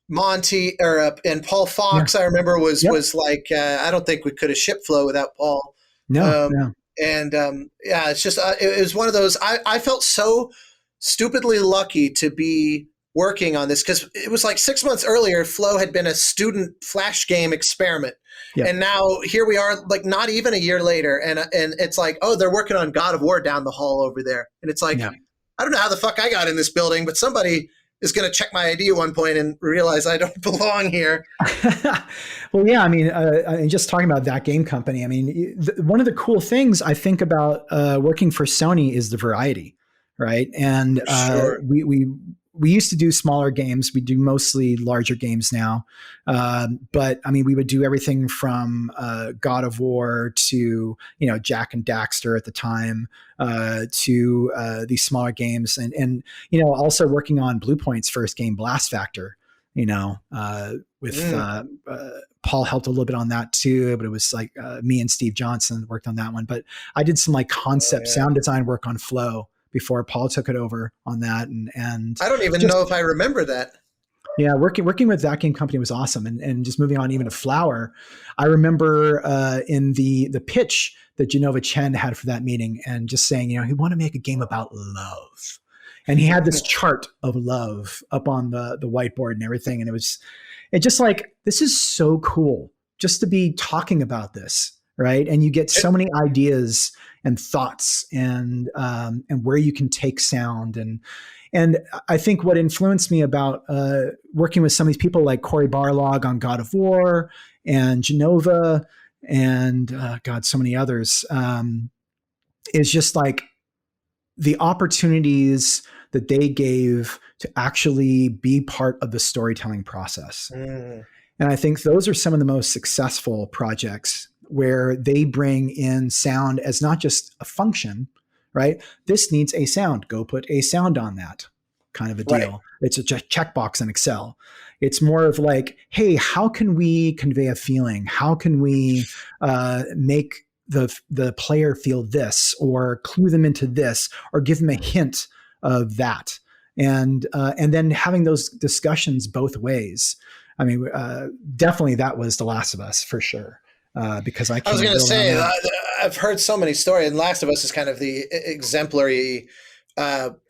S1: Monty and Paul Fox, I remember was like, I don't think we could have shipped Flow without Paul.
S3: No.
S1: And it's just, it was one of those, I felt so stupidly lucky to be working on this, because it was like 6 months earlier, Flow had been a student flash game experiment. Yeah. And now here we are, like not even a year later. And it's like, oh, they're working on God of War down the hall over there. And it's like, I don't know how the fuck I got in this building, but somebody is going to check my ID at one point and realize I don't belong here.
S3: Well, yeah, I mean, just talking about that game company, I mean, one of the cool things I think about working for Sony is the variety, right? And
S1: Sure.
S3: we used to do smaller games. We do mostly larger games now. But I mean, we would do everything from God of War to, Jack and Daxter at the time, to these smaller games. And also working on Blue Point's first game, Blast Factor, with Paul helped a little bit on that too, but it was like me and Steve Johnson worked on that one. But I did some like concept sound design work on Flow before Paul took it over on that. And
S1: I don't even know if I remember that.
S3: Yeah, working with that game company was awesome. And just moving on even to Flower, I remember in the pitch that Genova Chen had for that meeting and just saying, he wanted to make a game about love. And he had this chart of love up on the whiteboard and everything. And it just like, this is so cool just to be talking about this, right? And you get so many ideas and thoughts and where you can take sound. And I think what influenced me about working with some of these people like Cory Barlog on God of War and Genova and so many others, is just like the opportunities that they gave to actually be part of the storytelling process. And I think those are some of the most successful projects where they bring in sound as not just a function, right? This needs a sound. Go put a sound on that kind of a deal. Right. It's a checkbox in Excel. It's more of like, hey, how can we convey a feeling? How can we make the player feel this, or clue them into this, or give them a hint of that? And then having those discussions both ways. I mean, definitely that was The Last of Us for sure. Because I was
S1: going to say, I've heard so many stories, and Last of Us is kind of the exemplary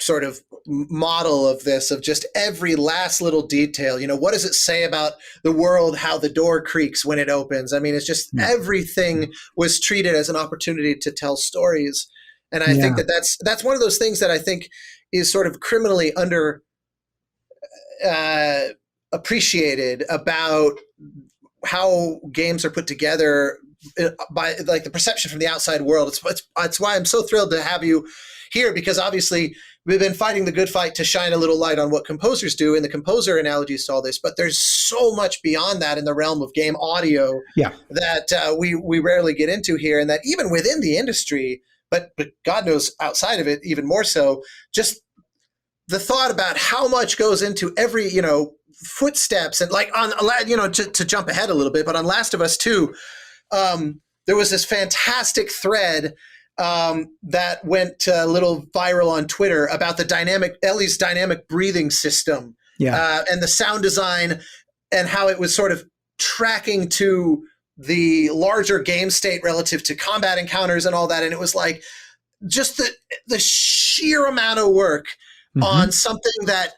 S1: sort of model of this, of just every last little detail. What does it say about the world, how the door creaks when it opens? I mean, it's just everything was treated as an opportunity to tell stories. And I think that's one of those things that I think is sort of criminally under appreciated about how games are put together by like the perception from the outside world. It's why I'm so thrilled to have you here, because obviously we've been fighting the good fight to shine a little light on what composers do and the composer analogies to all this, but there's so much beyond that in the realm of game audio that we rarely get into here, and that even within the industry, but God knows outside of it even more so, just the thought about how much goes into every, footsteps. And like on, to jump ahead a little bit, but on Last of Us 2, there was this fantastic thread that went a little viral on Twitter about Ellie's dynamic breathing system, and the sound design, and how it was sort of tracking to the larger game state relative to combat encounters and all that. And it was like just the sheer amount of work on something that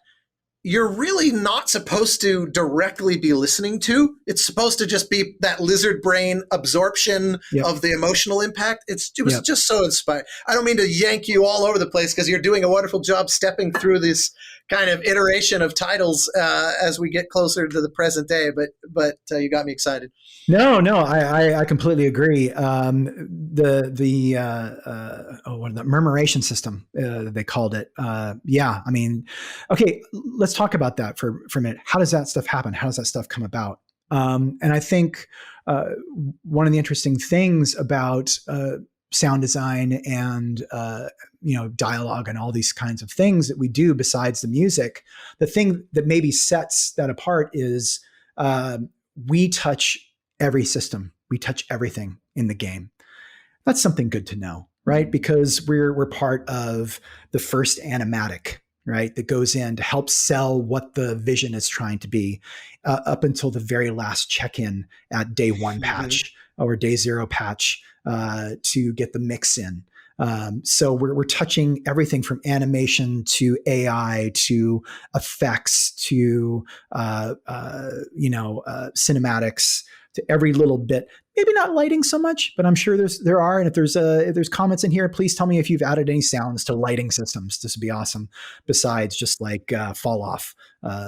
S1: you're really not supposed to directly be listening to. It's supposed to just be that lizard brain absorption of the emotional impact. It was just so inspiring. I don't mean to yank you all over the place, because you're doing a wonderful job stepping through this kind of iteration of titles as we get closer to the present day. But you got me excited.
S3: No, I completely agree. The murmuration system, they called it. I mean, okay, let's talk about that for a minute. How does that stuff happen? How does that stuff come about? And I think one of the interesting things about sound design and dialogue and all these kinds of things that we do besides the music, the thing that maybe sets that apart is we touch every system. We touch everything in the game. That's something good to know, right? Because we're part of the first animatic, right, that goes in to help sell what the vision is trying to be, up until the very last check-in at day one patch or day zero patch to get the mix in. So we're touching everything from animation to AI to effects to cinematics, to every little bit. maybe not lighting so much, but I'm sure there are. And if there's comments in here, please tell me if you've added any sounds to lighting systems. This would be awesome. Besides just like fall off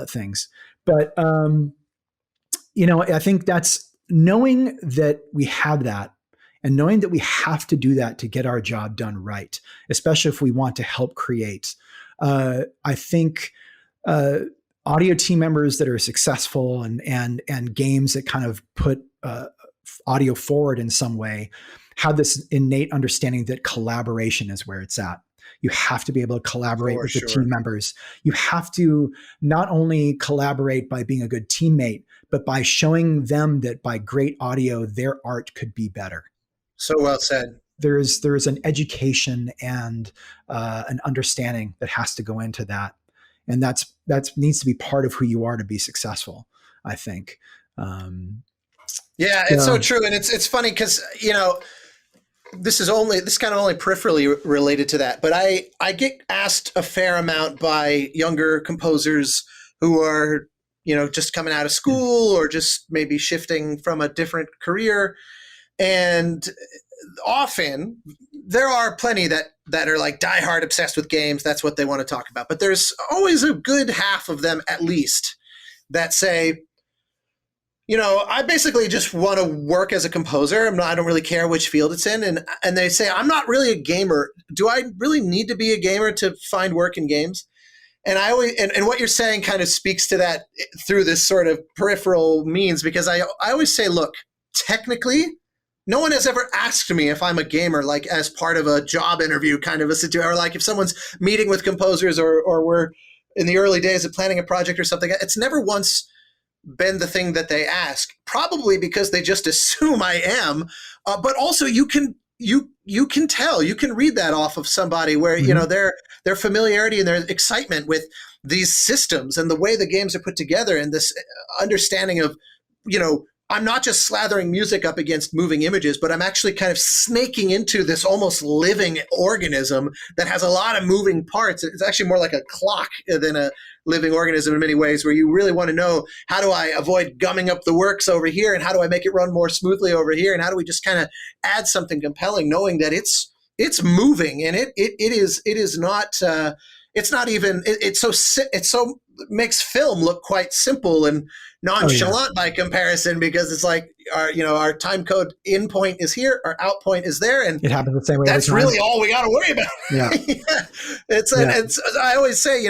S3: things, but I think that's knowing that we have that, and knowing that we have to do that to get our job done right, especially if we want to help create. I think audio team members that are successful and games that kind of put audio forward in some way have this innate understanding that collaboration is where it's at. You have to be able to collaborate with the team members. You have to not only collaborate by being a good teammate, but by showing them that by great audio, their art could be better.
S1: So well said.
S3: There is an education and an understanding that has to go into that. And that needs to be part of who you are to be successful, I think.
S1: It's so true. And it's funny because, this kind of only peripherally related to that, but I get asked a fair amount by younger composers who are, just coming out of school or just maybe shifting from a different career. And often there are plenty that are like diehard obsessed with games. That's what they want to talk about. But there's always a good half of them, at least, that say, I basically just want to work as a composer. I don't really care which field it's in. And they say, I'm not really a gamer. Do I really need to be a gamer to find work in games? And I always, and what you're saying kind of speaks to that through this sort of peripheral means, because I always say, look, technically, no one has ever asked me if I'm a gamer, like as part of a job interview kind of a situation, or like if someone's meeting with composers or we're in the early days of planning a project or something. It's never once been the thing that they ask, probably because they just assume I am. But also you can tell, you can read that off of somebody where, their familiarity and their excitement with these systems and the way the games are put together, and this understanding of, I'm not just slathering music up against moving images, but I'm actually kind of snaking into this almost living organism that has a lot of moving parts. It's actually more like a clock than a living organism in many ways, where you really want to know, how do I avoid gumming up the works over here? And how do I make it run more smoothly over here? And how do we just kind of add something compelling, knowing that it's moving, and it is not, it's not even, it's so makes film look quite simple and nonchalant by comparison, because it's like our time code in point is here, our out point is there, and
S3: it happens the same way.
S1: That's really all we got to worry about.
S3: Yeah,
S1: It's I always say,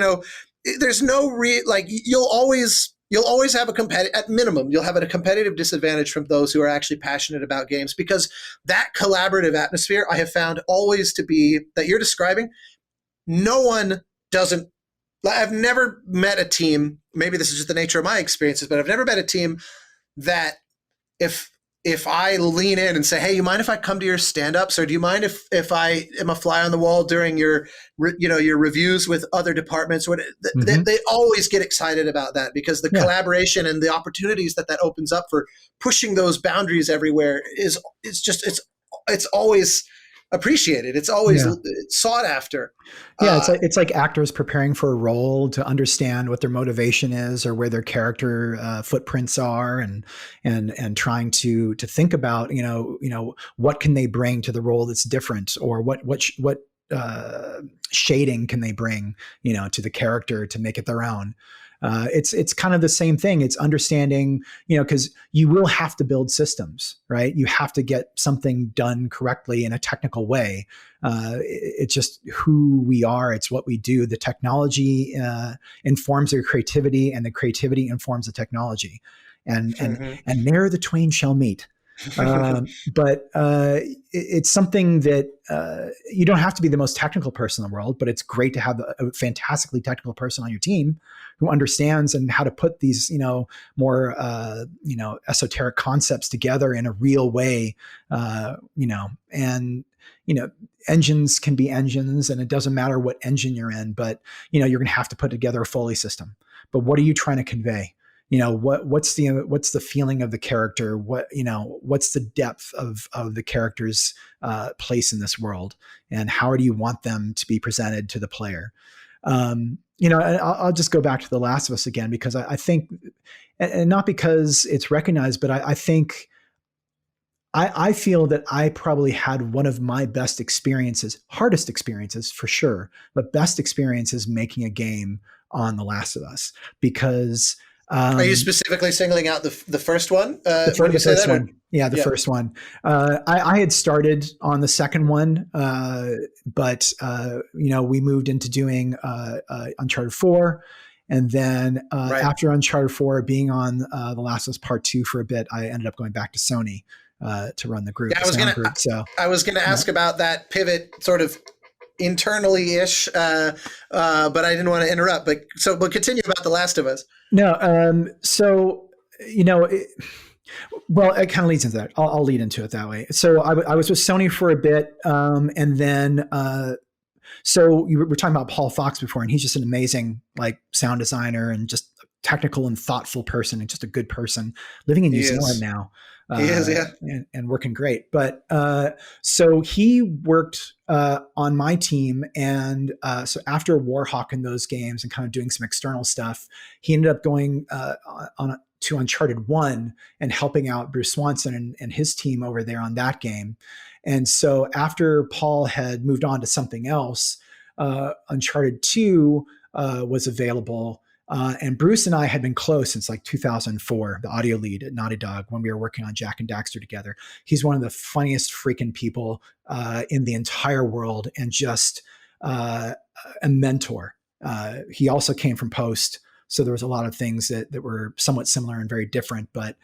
S1: there's no you'll always have at minimum, you'll have a competitive disadvantage from those who are actually passionate about games, because that collaborative atmosphere I have found always to be, that you're describing, no one doesn't. I've never met a team, maybe this is just the nature of my experiences, but I've never met a team that if I lean in and say, hey, you mind if I come to your stand-ups, or do you mind if I am a fly on the wall during your reviews with other departments? They always get excited about that, because the collaboration and the opportunities that opens up for pushing those boundaries everywhere it's always appreciated. It's always sought after.
S3: It's like actors preparing for a role to understand what their motivation is, or where their character footprints are, and trying to think about what can they bring to the role that's different, or what shading can they bring to the character to make it their own. It's kind of the same thing. It's understanding, because you will have to build systems, right? You have to get something done correctly in a technical way. It's just who we are. It's what we do. The technology informs their creativity, and the creativity informs the technology, and there the twain shall meet. But it's something that you don't have to be the most technical person in the world, but it's great to have a fantastically technical person on your team who understands and how to put these, more, esoteric concepts together in a real way, and, engines can be engines, and it doesn't matter what engine you're in, but, you're going to have to put together a Foley system. But what are you trying to convey? What's the feeling of the character? What's the depth of the character's place in this world, and how do you want them to be presented to the player? And I'll just go back to The Last of Us again, because I think, and not because it's recognized, but I think I feel that I probably had one of my best experiences, hardest experiences for sure, but best experiences making a game on The Last of Us, because
S1: Are you specifically singling out the first one when you
S3: the
S1: say
S3: first
S1: that?
S3: one. Yeah, the
S1: Yeah.
S3: first one. I had started on the second one, but we moved into doing Uncharted 4. And then
S1: Right.
S3: after Uncharted 4, being on The Last of Us Part 2 for a bit, I ended up going back to Sony to run the group,
S1: Yeah,
S3: the sound group. So
S1: I was gonna ask about that pivot, sort of internally-ish, but I didn't want to interrupt. But continue about The Last of Us.
S3: no, so you know. Well, it kind of leads into that. I'll lead into it that way. So I was with Sony for a bit, and then so you were talking about Paul Fox before, and he's just an amazing like sound designer and just technical and thoughtful person and just a good person living in New Zealand now.
S1: He is, yeah.
S3: And working great. But so he worked on my team, and so after Warhawk and those games and kind of doing some external stuff, he ended up going to Uncharted 1 and helping out Bruce Swanson and his team over there on that game. And so after Paul had moved on to something else, Uncharted 2 was available. And Bruce and I had been close since like 2004, the audio lead at Naughty Dog, when we were working on Jack and Daxter together. He's one of the funniest freaking people in the entire world, and just a mentor. He also came from Post, so there was a lot of things that were somewhat similar and very different, but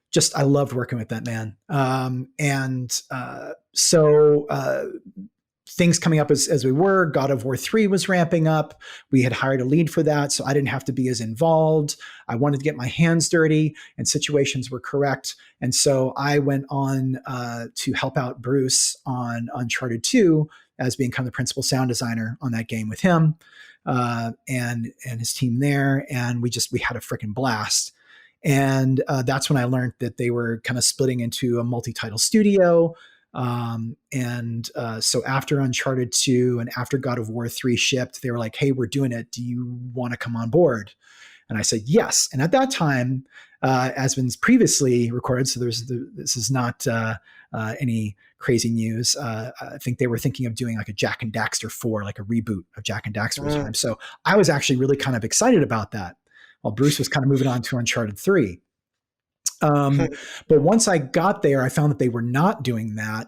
S3: just I loved working with that man. So things coming up as we were, God of War 3 was ramping up. We had hired a lead for that, so I didn't have to be as involved. I wanted to get my hands dirty, and situations were correct. And so I went on to help out Bruce on Uncharted 2 as being kind of the principal sound designer on that game with him and his team there. And we had a freaking blast. And that's when I learned that they were kind of splitting into a multi-title studio. So after Uncharted 2 and after God of War 3 shipped, they were like, hey, we're doing it. Do you want to come on board? And I said, yes. And at that time, as been previously recorded, so this is not any crazy news. I think they were thinking of doing like a Jack and Daxter 4, like a reboot of Jack and Daxter time. So I was actually really kind of excited about that, while Bruce was kind of moving on to Uncharted 3. But once I got there, I found that they were not doing that.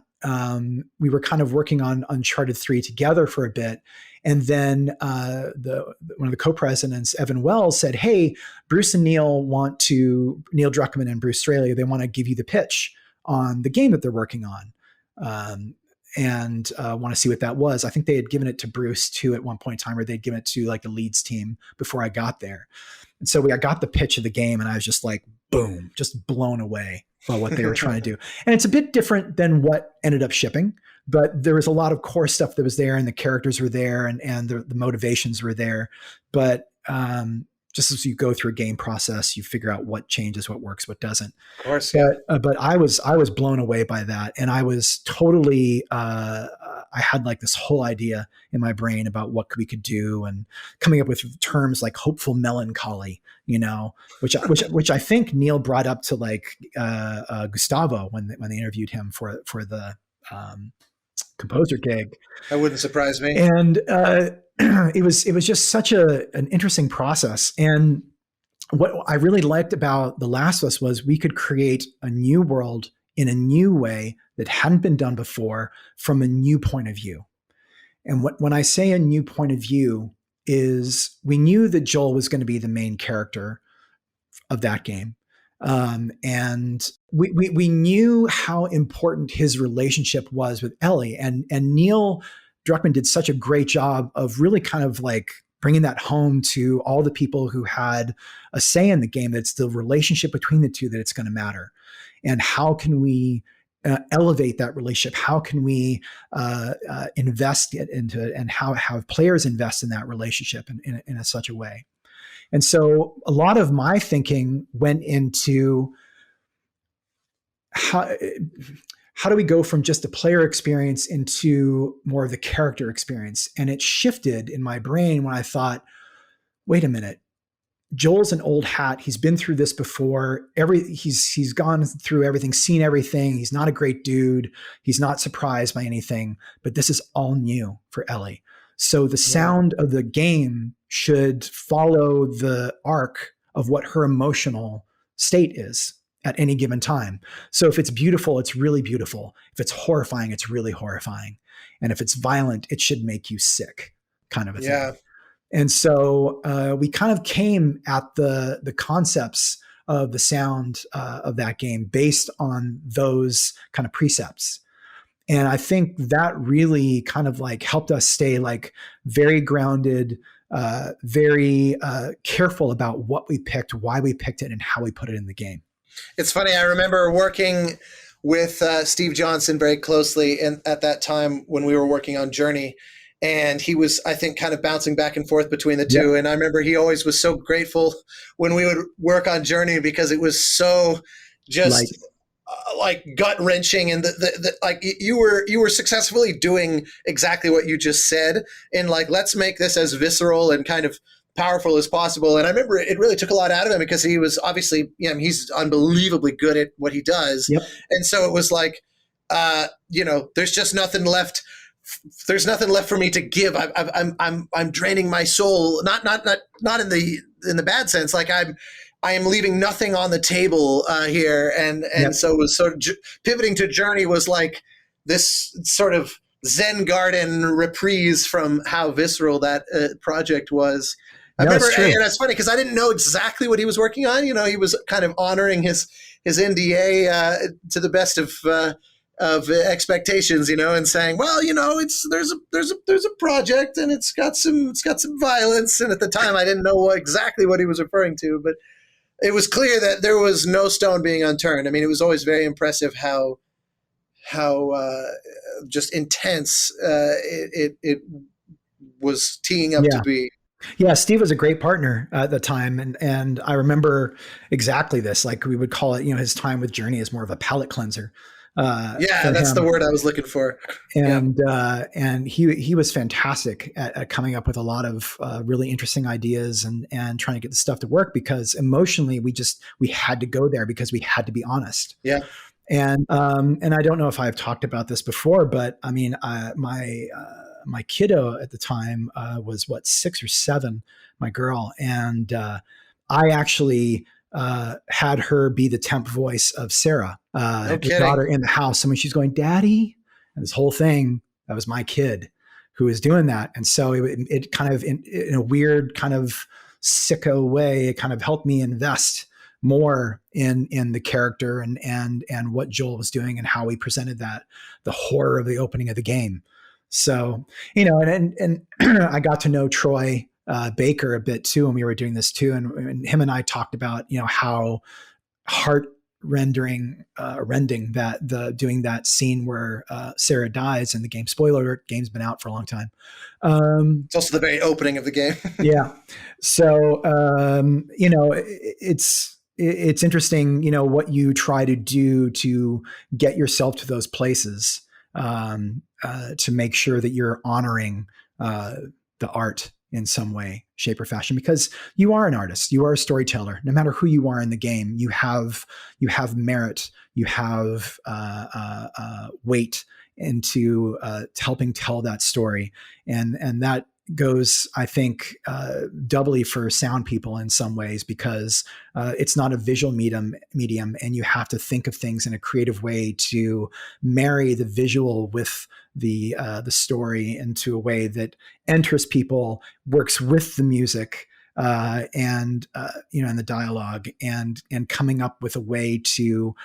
S3: We were kind of working on Uncharted 3 together for a bit. And then one of the co-presidents, Evan Wells, said, hey, Bruce and Neil Druckmann and Bruce Straley, they want to give you the pitch on the game that they're working on. And want to see what that was. I think they had given it to Bruce too at one point in time, or they'd given it to like the leads team before I got there. And so I got the pitch of the game, and I was just like, boom, just blown away by what they were trying to do. And it's a bit different than what ended up shipping, but there was a lot of core stuff that was there, and the characters were there, and the motivations were there. But just as you go through a game process, you figure out what changes, what works, what doesn't.
S1: Of course, yeah.
S3: But I was blown away by that, and I was totally. I had like this whole idea in my brain about what we could do, and coming up with terms like hopeful melancholy, which I think Neil brought up to like Gustavo when they interviewed him for the composer gig.
S1: That wouldn't surprise me.
S3: And it was just such an interesting process. And what I really liked about The Last of Us was we could create a new world in a new way that hadn't been done before from a new point of view. And when I say a new point of view is we knew that Joel was going to be the main character of that game. And we knew how important his relationship was with Ellie, and Neil Druckmann did such a great job of really kind of like bringing that home to all the people who had a say in the game, that it's the relationship between the two that it's going to matter. And how can we elevate that relationship? How can we invest into it, and how have players invest in that relationship in such a way? And so a lot of my thinking went into how do we go from just a player experience into more of the character experience? And it shifted in my brain when I thought, wait a minute, Joel's an old hat. He's been through this before. He's gone through everything, seen everything. He's not a great dude. He's not surprised by anything, but this is all new for Ellie. So the sound of the game should follow the arc of what her emotional state is at any given time. So if it's beautiful, it's really beautiful. If it's horrifying, it's really horrifying. And if it's violent, it should make you sick, kind of a thing. And so we kind of came at the concepts of the sound of that game based on those kind of precepts. And I think that really kind of like helped us stay like very grounded, very careful about what we picked, why we picked it, and how we put it in the game.
S1: It's funny. I remember working with Steve Johnson very closely at that time when we were working on Journey. And he was, I think, kind of bouncing back and forth between the two. And I remember he always was so grateful when we would work on Journey because it was so just like gut wrenching. And like you were successfully doing exactly what you just said. And like, let's make this as visceral and kind of powerful as possible. And I remember it really took a lot out of him because he was obviously, he's unbelievably good at what he does. And so it was like, there's just nothing left. There's nothing left for me to give. I'm draining my soul. Not in the bad sense. Like I am leaving nothing on the table here. And so it was sort of pivoting to Journey was like this sort of Zen garden reprise from how visceral that project was. I remember, and it's funny because I didn't know exactly what he was working on. He was kind of honoring his NDA to the best of expectations, and saying, well, there's a project and it's got some violence. And at the time I didn't know exactly what he was referring to, but it was clear that there was no stone being unturned. I mean, it was always very impressive how just intense it was teeing up to be.
S3: Yeah, Steve was a great partner at the time. And I remember exactly this, like we would call it, his time with Journey is more of a palate cleanser.
S1: That's the word I was looking for.
S3: And he was fantastic at coming up with a lot of really interesting ideas and trying to get the stuff to work because emotionally we had to go there because we had to be honest.
S1: Yeah.
S3: And I don't know if I've talked about this before, but I mean, my kiddo at the time was 6 or 7, my girl, and I actually had her be the temp voice of Sarah, the daughter in the house. And when she's going, "Daddy," and this whole thing, that was my kid who was doing that. And so it kind of, in a weird kind of sicko way, it kind of helped me invest more in the character and what Joel was doing and how we presented the horror of the opening of the game. So, and I got to know Troy Baker a bit too when we were doing this too, and him and I talked about how rending that doing that scene where Sarah dies in the game. Spoiler alert: game's been out for a long time.
S1: It's also the very opening of the game.
S3: Yeah, so it's interesting, what you try to do to get yourself to those places to make sure that you're honoring the art in some way, shape, or fashion, because you are an artist, you are a storyteller. No matter who you are in the game, you have merit, you have weight into helping tell that story, and that goes, I think, doubly for sound people in some ways because it's not a visual medium, and you have to think of things in a creative way to marry the visual with the story into a way that enters people, works with the music, and the dialogue, and coming up with a way to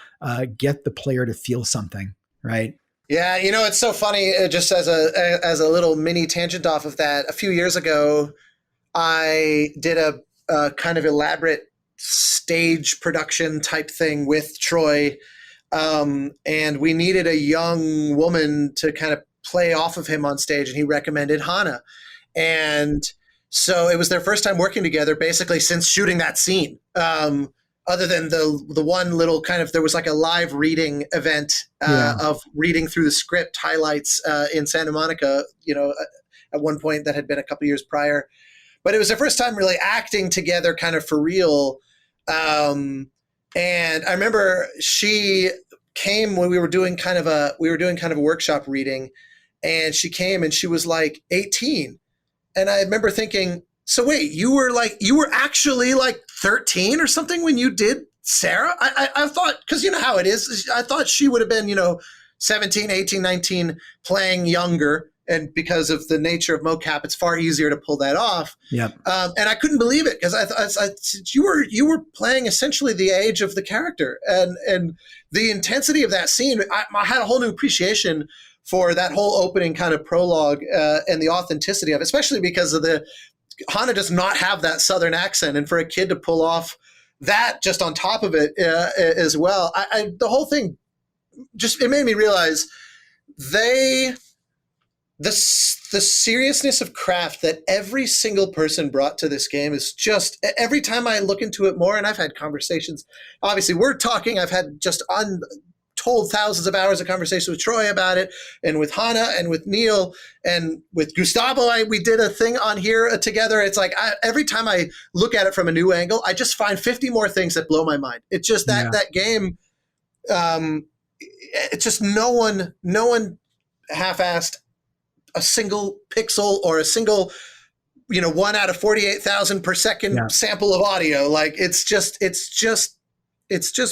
S3: get the player to feel something, right?
S1: Yeah, it's so funny. Just as a little mini tangent off of that, a few years ago, I did a kind of elaborate stage production type thing with Troy, and we needed a young woman to kind of play off of him on stage, and he recommended Hannah. And so it was their first time working together, basically since shooting that scene. Other than the one little kind of, there was like a live reading event of reading through the script highlights in Santa Monica, at one point that had been a couple years prior. but it was the first time really acting together kind of for real. And I remember she came when we were doing kind of a workshop reading, and she came and she was like 18. And I remember thinking, so wait, you were actually like 13 or something when you did Sarah? I thought, because you know how it is, I thought she would have been, 17, 18, 19, playing younger. And because of the nature of mocap, it's far easier to pull that off.
S3: Yep.
S1: And I couldn't believe it, because I you were playing essentially the age of the character, and the intensity of that scene. I had a whole new appreciation for that whole opening kind of prologue and the authenticity of it, especially because of Hana does not have that Southern accent, and for a kid to pull off that just on top of it as well, the whole thing it made me realize the seriousness of craft that every single person brought to this game is just, every time I look into it more, and I've had conversations, obviously we're talking, I've had just untold thousands of hours of conversation with Troy about it, and with Hana, and with Neil, and with Gustavo. We did a thing on here together. It's like every time I look at it from a new angle, I just find 50 more things that blow my mind. It's just that game, it's just no one half-assed a single pixel or a single, 1 out of 48,000 per second sample of audio. Like it's just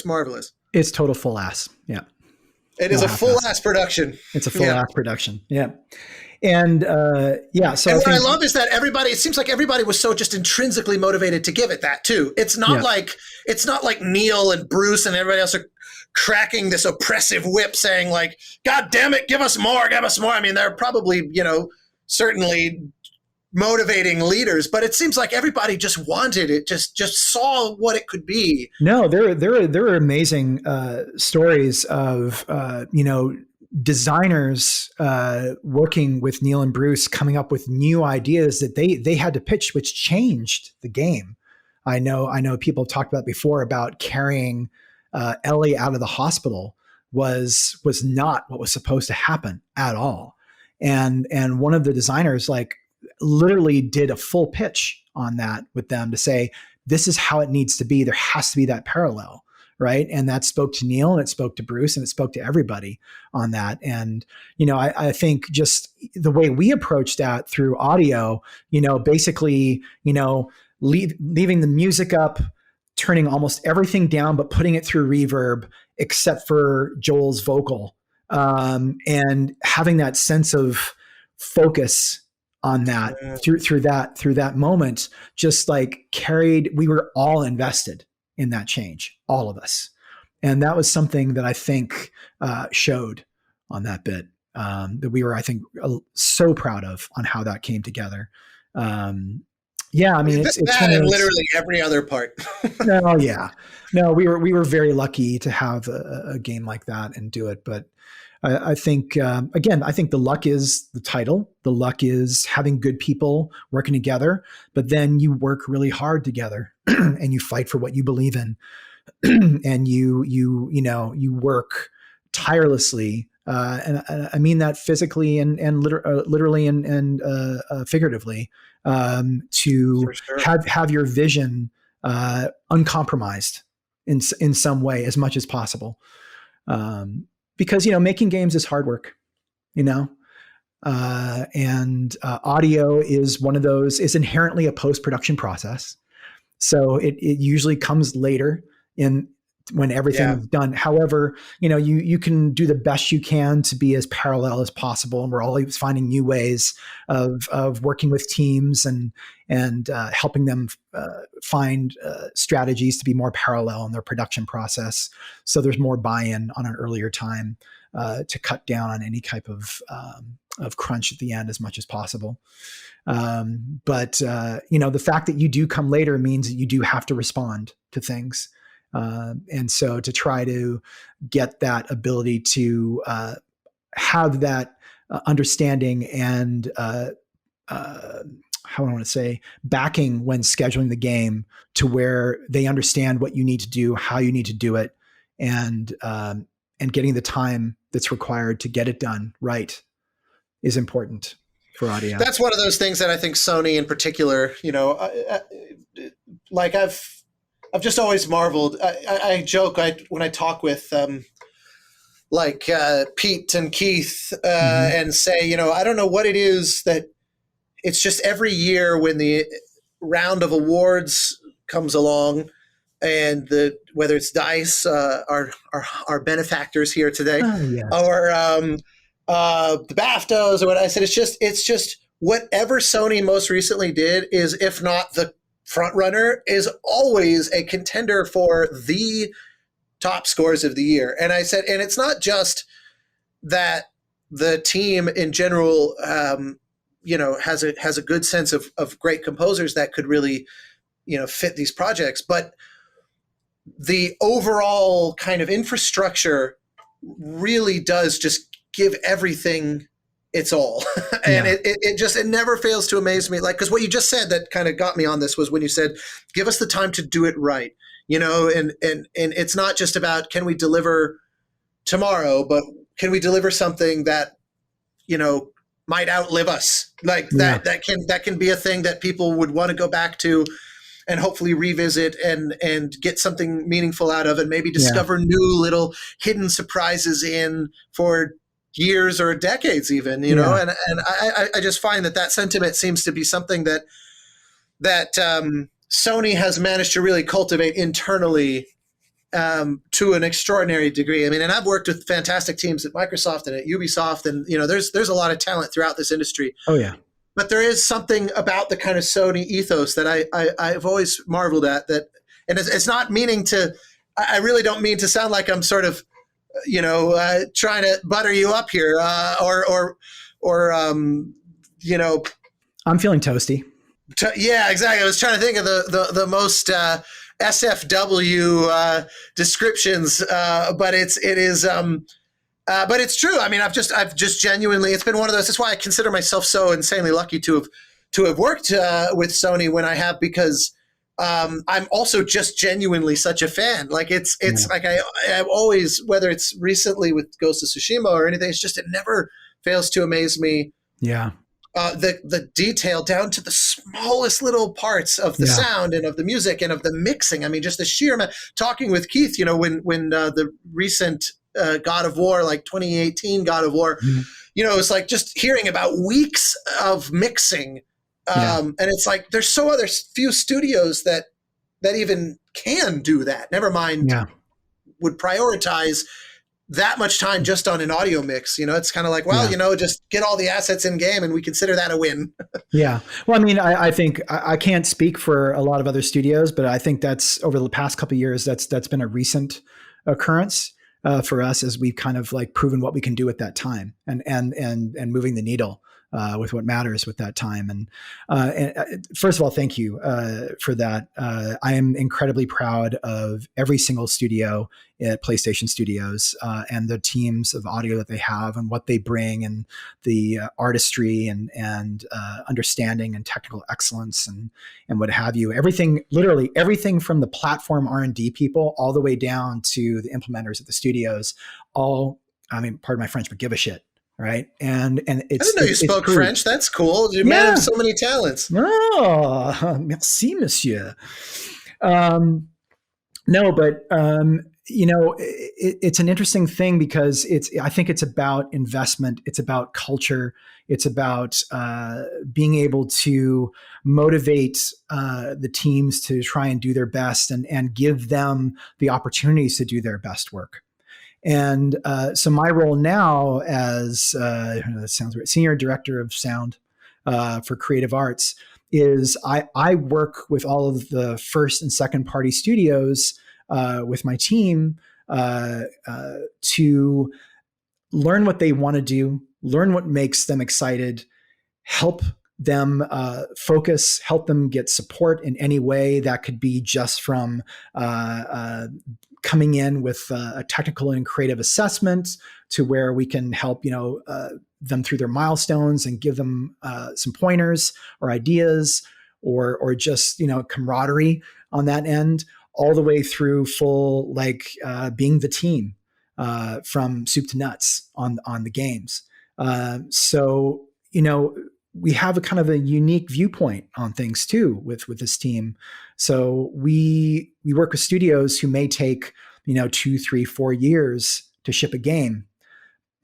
S1: marvelous.
S3: It's total full ass. Yeah.
S1: It is a full ass production.
S3: It's a full ass production. Yeah. And so
S1: what I love is that it seems like everybody was so just intrinsically motivated to give it that too. It's not like Neil and Bruce and everybody else are cracking this oppressive whip saying like, God damn it, give us more. I mean, they're probably, certainly motivating leaders, but it seems like everybody just wanted it, just saw what it could be.
S3: No, there are amazing stories of, designers working with Neil and Bruce, coming up with new ideas that they had to pitch, which changed the game. I know people have talked about before about carrying Ellie out of the hospital was not what was supposed to happen at all. And one of the designers literally did a full pitch on that with them to say, this is how it needs to be. There has to be that parallel. Right. And that spoke to Neil, and it spoke to Bruce, and it spoke to everybody on that. And, I think just the way we approached that through audio, basically, leaving the music up, turning almost everything down, but putting it through reverb, except for Joel's vocal, and having that sense of focus on that through that moment, just we were all invested in that change, all of us. And that was something that I think showed on that bit, that we were, I think, so proud of on how that came together. I mean, it's
S1: that and literally every other part.
S3: No, we were very lucky to have a game like that and do it. But I think, again, I think the luck is the title. The luck is having good people working together, but then you work really hard together and you fight for what you believe in. And you work tirelessly. And I mean that physically and literally and figuratively, to have your vision uncompromised in some way as much as possible. Because, making games is hard work, and audio is one of those, is inherently a post-production process. So it usually comes later when everything's done. However, you can do the best you can to be as parallel as possible. And we're always finding new ways of working with teams and helping them find strategies to be more parallel in their production process. So there's more buy-in on an earlier time to cut down on any type of crunch at the end as much as possible. But the fact that you do come later means that you do have to respond to things. And so to try to get that ability to have that understanding and how do I want to say, backing when scheduling the game to where they understand what you need to do, how you need to do it, and getting the time that's required to get it done right is important for audio.
S1: That's one of those things that I think Sony in particular, like I've just always marveled. I joke when I talk with Pete and Keith and say, I don't know what it is that it's just every year when the round of awards comes along, and whether it's DICE, our benefactors here today, or the BAFTAs or what I said, it's just whatever Sony most recently did is, if not the front runner, is always a contender for the top scores of the year. And I said, and it's not just that the team in general, has a good sense of great composers that could really, fit these projects, but the overall kind of infrastructure really does just give everything its all. And it never fails to amaze me. Like, because what you just said that kind of got me on this was when you said, give us the time to do it right, and it's not just about, can we deliver tomorrow, but can we deliver something that, might outlive us, like that can be a thing that people would want to go back to and hopefully revisit and get something meaningful out of, and maybe discover new little hidden surprises in for years or decades even, know. And I just find that sentiment seems to be something that Sony has managed to really cultivate internally to an extraordinary degree. I mean, and I've worked with fantastic teams at Microsoft and at Ubisoft, and there's a lot of talent throughout this industry.
S3: Oh yeah.
S1: But there is something about the kind of Sony ethos that I've always marveled at. That, and it's not meaning to. I really don't mean to sound like I'm sort of, trying to butter you up here, or
S3: I'm feeling toasty.
S1: Yeah, exactly. I was trying to think of the most SFW descriptions, but but it's true. I mean, I've just genuinely, it's been one of those. That's why I consider myself so insanely lucky to have worked with Sony when I have, because I'm also just genuinely such a fan. Like it's like I've always, whether it's recently with Ghost of Tsushima or anything, it never fails to amaze me.
S3: Yeah.
S1: The detail down to the smallest little parts of the sound and of the music and of the mixing. I mean, just the sheer amount. Talking with Keith, when the recent God of War, like 2018 God of War, it's like just hearing about weeks of mixing. And it's like, there's so other few studios that even can do that. Never mind would prioritize that much time just on an audio mix. It's kind of like, well, just get all the assets in game and we consider that a win.
S3: Yeah. Well, I mean, I think I can't speak for a lot of other studios, but I think that's over the past couple of years, that's been a recent occurrence for us, as we've kind of like proven what we can do at that time and moving the needle with what matters with that time. And first of all, thank you for that. I am incredibly proud of every single studio at PlayStation Studios and the teams of audio that they have and what they bring, and the artistry and understanding and technical excellence and what have you. Literally everything from the platform R&D people all the way down to the implementers at the studios. All, I mean, pardon my French, but give a shit. Right. And it's,
S1: I didn't know you spoke French. That's cool. You're a man of so many talents.
S3: Oh, merci, monsieur. No, but, it's an interesting thing because I think it's about investment. It's about culture. It's about being able to motivate the teams to try and do their best and give them the opportunities to do their best work. And so my role now as that sounds right, Senior Director of Sound for Creative Arts is I work with all of the first and second party studios with my team to learn what they want to do, learn what makes them excited, help them focus, help them get support in any way. That could be just from coming in with a technical and creative assessment to where we can help, them through their milestones and give them some pointers or ideas or just, camaraderie on that end, all the way through full, being the team from soup to nuts on the games. So, we have a kind of a unique viewpoint on things too with this team. So we work with studios who may take 2, 3, 4 years to ship a game,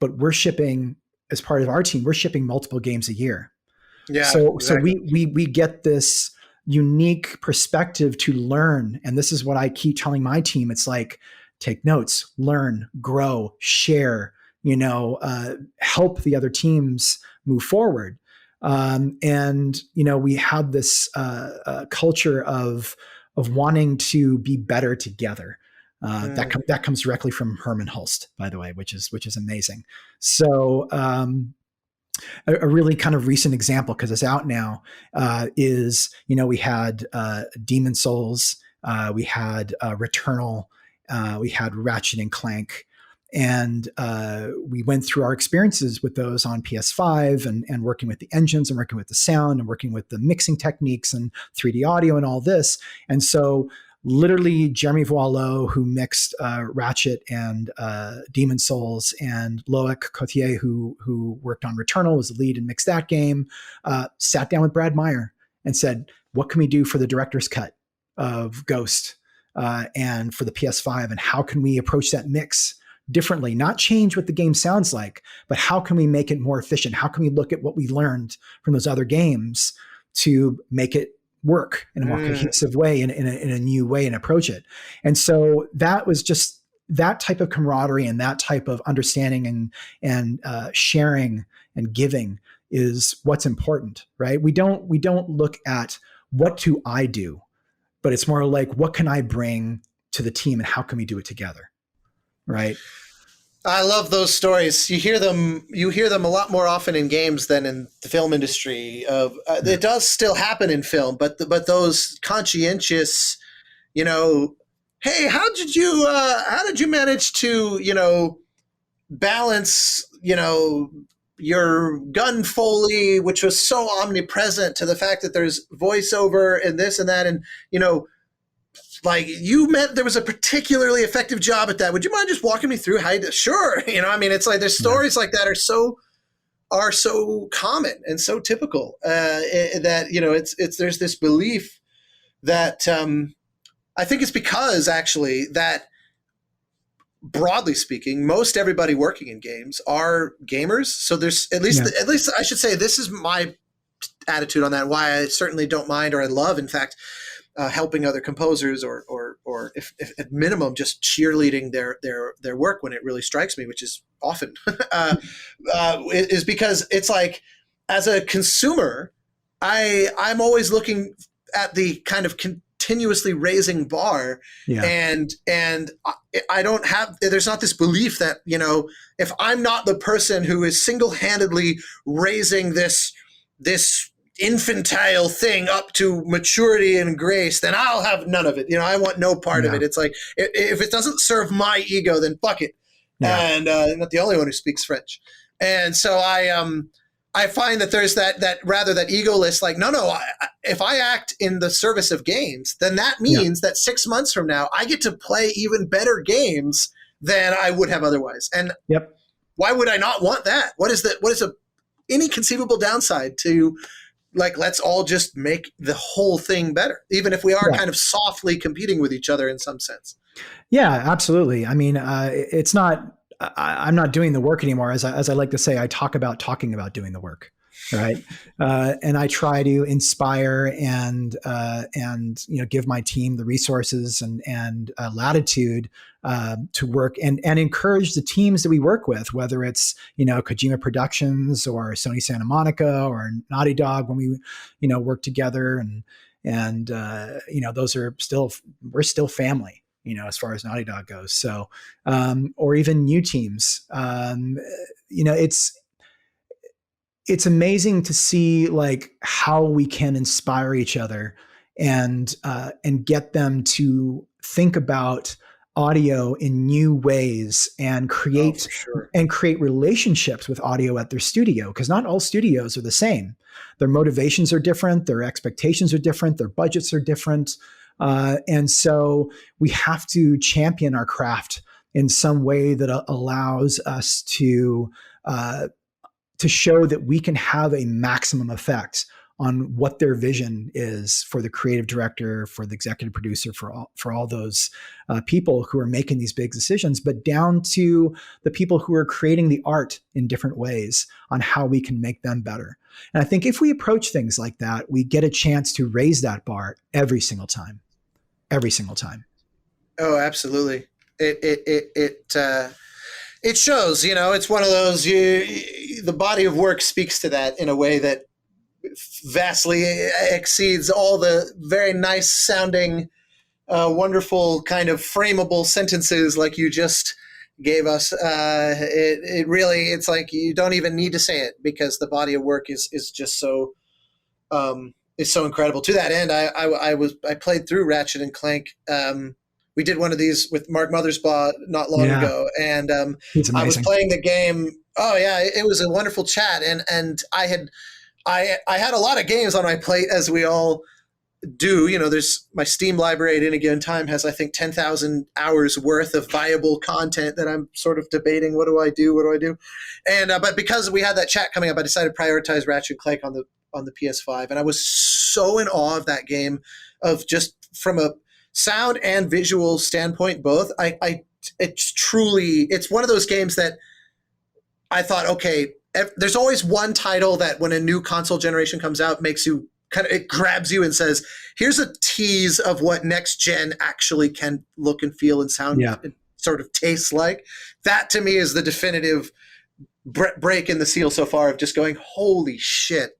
S3: but we're shipping, as part of our team, we're shipping multiple games a year.
S1: Yeah.
S3: So
S1: exactly.
S3: we get this unique perspective to learn, and this is what I keep telling my team. It's like, take notes, learn, grow, share. Help the other teams move forward. And we have this culture of wanting to be better together. That comes directly from Herman Hulst, by the way, which is amazing. So a really kind of recent example, because it's out now, is we had Demon Souls, we had Returnal, we had Ratchet and Clank. And we went through our experiences with those on PS5 and working with the engines and working with the sound and working with the mixing techniques and 3D audio and all this. And so literally Jeremy Voileau, who mixed Ratchet and Demon Souls, and Loic Cotier, who worked on Returnal, was the lead and mixed that game, sat down with Brad Meyer and said, what can we do for the director's cut of Ghost and for the PS5? And how can we approach that mix differently, not change what the game sounds like, but how can we make it more efficient? How can we look at what we learned from those other games to make it work in a more cohesive way, in a new way, and approach it? And so that was just that type of camaraderie and that type of understanding and sharing and giving is what's important, right? We don't look at what do I do, but it's more like, what can I bring to the team and how can we do it together? Right.
S1: I love those stories. You hear them a lot more often in games than in the film industry. It does still happen in film, but those conscientious, hey, how did you manage to, balance, your gun foley, which was so omnipresent, to the fact that there's voiceover and this and that, and like, you meant there was a particularly effective job at that. Would you mind just walking me through how you did? Sure. It's like there's stories like that are so common and so typical that, there's this belief that I think it's because actually that, broadly speaking, most everybody working in games are gamers. So there's at least I should say, this is my attitude on that, why I certainly don't mind, or I love, in fact, helping other composers, or if at minimum just cheerleading their work when it really strikes me, which is often, is because it's like, as a consumer, I'm always looking at the kind of continuously raising bar, and I don't have, there's not this belief that, if I'm not the person who is single-handedly raising this infantile thing up to maturity and grace, then I'll have none of it. I want no part of it. It's like, if it doesn't serve my ego, then fuck it. And I'm not the only one who speaks French. And so I find that there's that rather that egoless, like, no, if I act in the service of games, then that means that 6 months from now, I get to play even better games than I would have otherwise. And why would I not want that? What is any conceivable downside to, like, let's all just make the whole thing better, even if we are kind of softly competing with each other in some sense?
S3: Yeah, absolutely. I mean, it's not, I'm not doing the work anymore. As I like to say, I talk about talking about doing the work. Right. And I try to inspire and give my team the resources and latitude to work and encourage the teams that we work with, whether it's, Kojima Productions or Sony Santa Monica or Naughty Dog, when we, work together, and those are we're still family, as far as Naughty Dog goes. So, or even new teams, it's amazing to see, like, how we can inspire each other and get them to think about audio in new ways and create relationships with audio at their studio, because not all studios are the same. Their motivations are different, their expectations are different, their budgets are different. And so we have to champion our craft in some way that allows us to to show that we can have a maximum effect on what their vision is for the creative director, for the executive producer, for all those people who are making these big decisions, but down to the people who are creating the art in different ways on how we can make them better. And I think if we approach things like that, we get a chance to raise that bar every single time. Every single time.
S1: Oh, absolutely. It shows, it's one of those, the body of work speaks to that in a way that vastly exceeds all the very nice sounding, wonderful kind of frameable sentences like you just gave us. It really, it's like you don't even need to say it because the body of work is just so is so incredible. To that end, I played through Ratchet and Clank. We did one of these with Mark Mothersbaugh not long ago, and I was playing the game. Oh yeah, it was a wonderful chat, and I had a lot of games on my plate, as we all do. There's my Steam library at any given time has, I think, 10,000 hours worth of viable content that I'm sort of debating. What do I do? And but because we had that chat coming up, I decided to prioritize Ratchet and Clank on the PS5, and I was so in awe of that game, of just from a sound and visual standpoint, both. It's one of those games that I thought, okay, there's always one title that when a new console generation comes out makes you it grabs you and says, here's a tease of what next gen actually can look and feel and sound and sort of taste like. That to me is the definitive break in the seal so far, of just going, holy shit,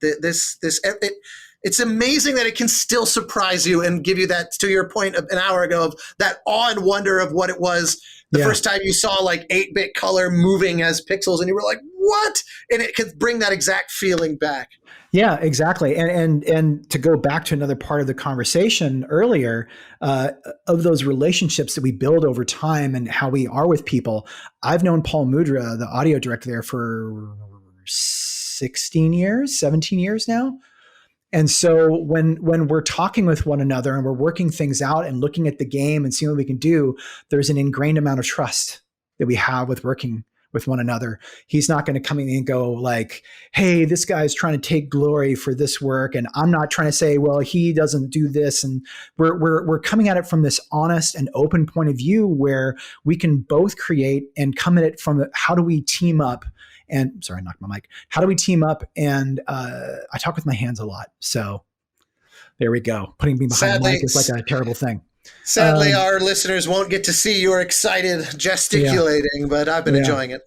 S1: it's amazing that it can still surprise you and give you that, to your point of an hour ago, of that awe and wonder of what it was the first time you saw like 8-bit color moving as pixels, and you were like, what? And it could bring that exact feeling back.
S3: Yeah, exactly. And to go back to another part of the conversation earlier, of those relationships that we build over time and how we are with people. I've known Paul Mudra, the audio director there, for 17 years now. And so when we're talking with one another and we're working things out and looking at the game and seeing what we can do, there's an ingrained amount of trust that we have with working with one another. He's not going to come in and go like, hey, this guy's trying to take glory for this work, and I'm not trying to say, well, he doesn't do this. And we're coming at it from this honest and open point of view where we can both create and come at it from how do we team up. And sorry, I knocked my mic. How do we team up? And I talk with my hands a lot. So there we go. Putting me behind the mic is like a terrible thing.
S1: Sadly, our listeners won't get to see your excited gesticulating, but I've been enjoying it.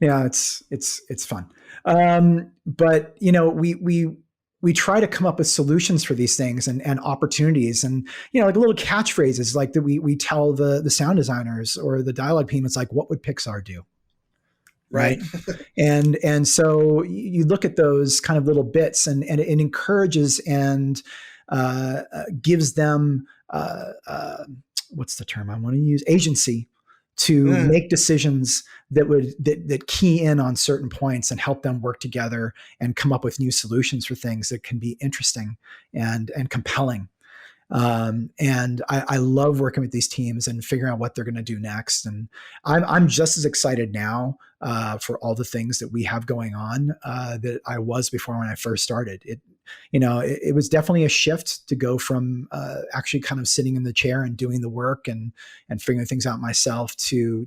S3: Yeah, it's fun. But we try to come up with solutions for these things and opportunities, and like little catchphrases like that we tell the sound designers or the dialogue team. It's like, what would Pixar do? Right. and so you look at those kind of little bits, and it encourages and gives them what's the term I want to use? Agency to make decisions that key in on certain points and help them work together and come up with new solutions for things that can be interesting and compelling. And I love working with these teams and figuring out what they're going to do next. And I'm just as excited now for all the things that we have going on that I was before when I first started. It was definitely a shift to go from actually kind of sitting in the chair and doing the work and figuring things out myself to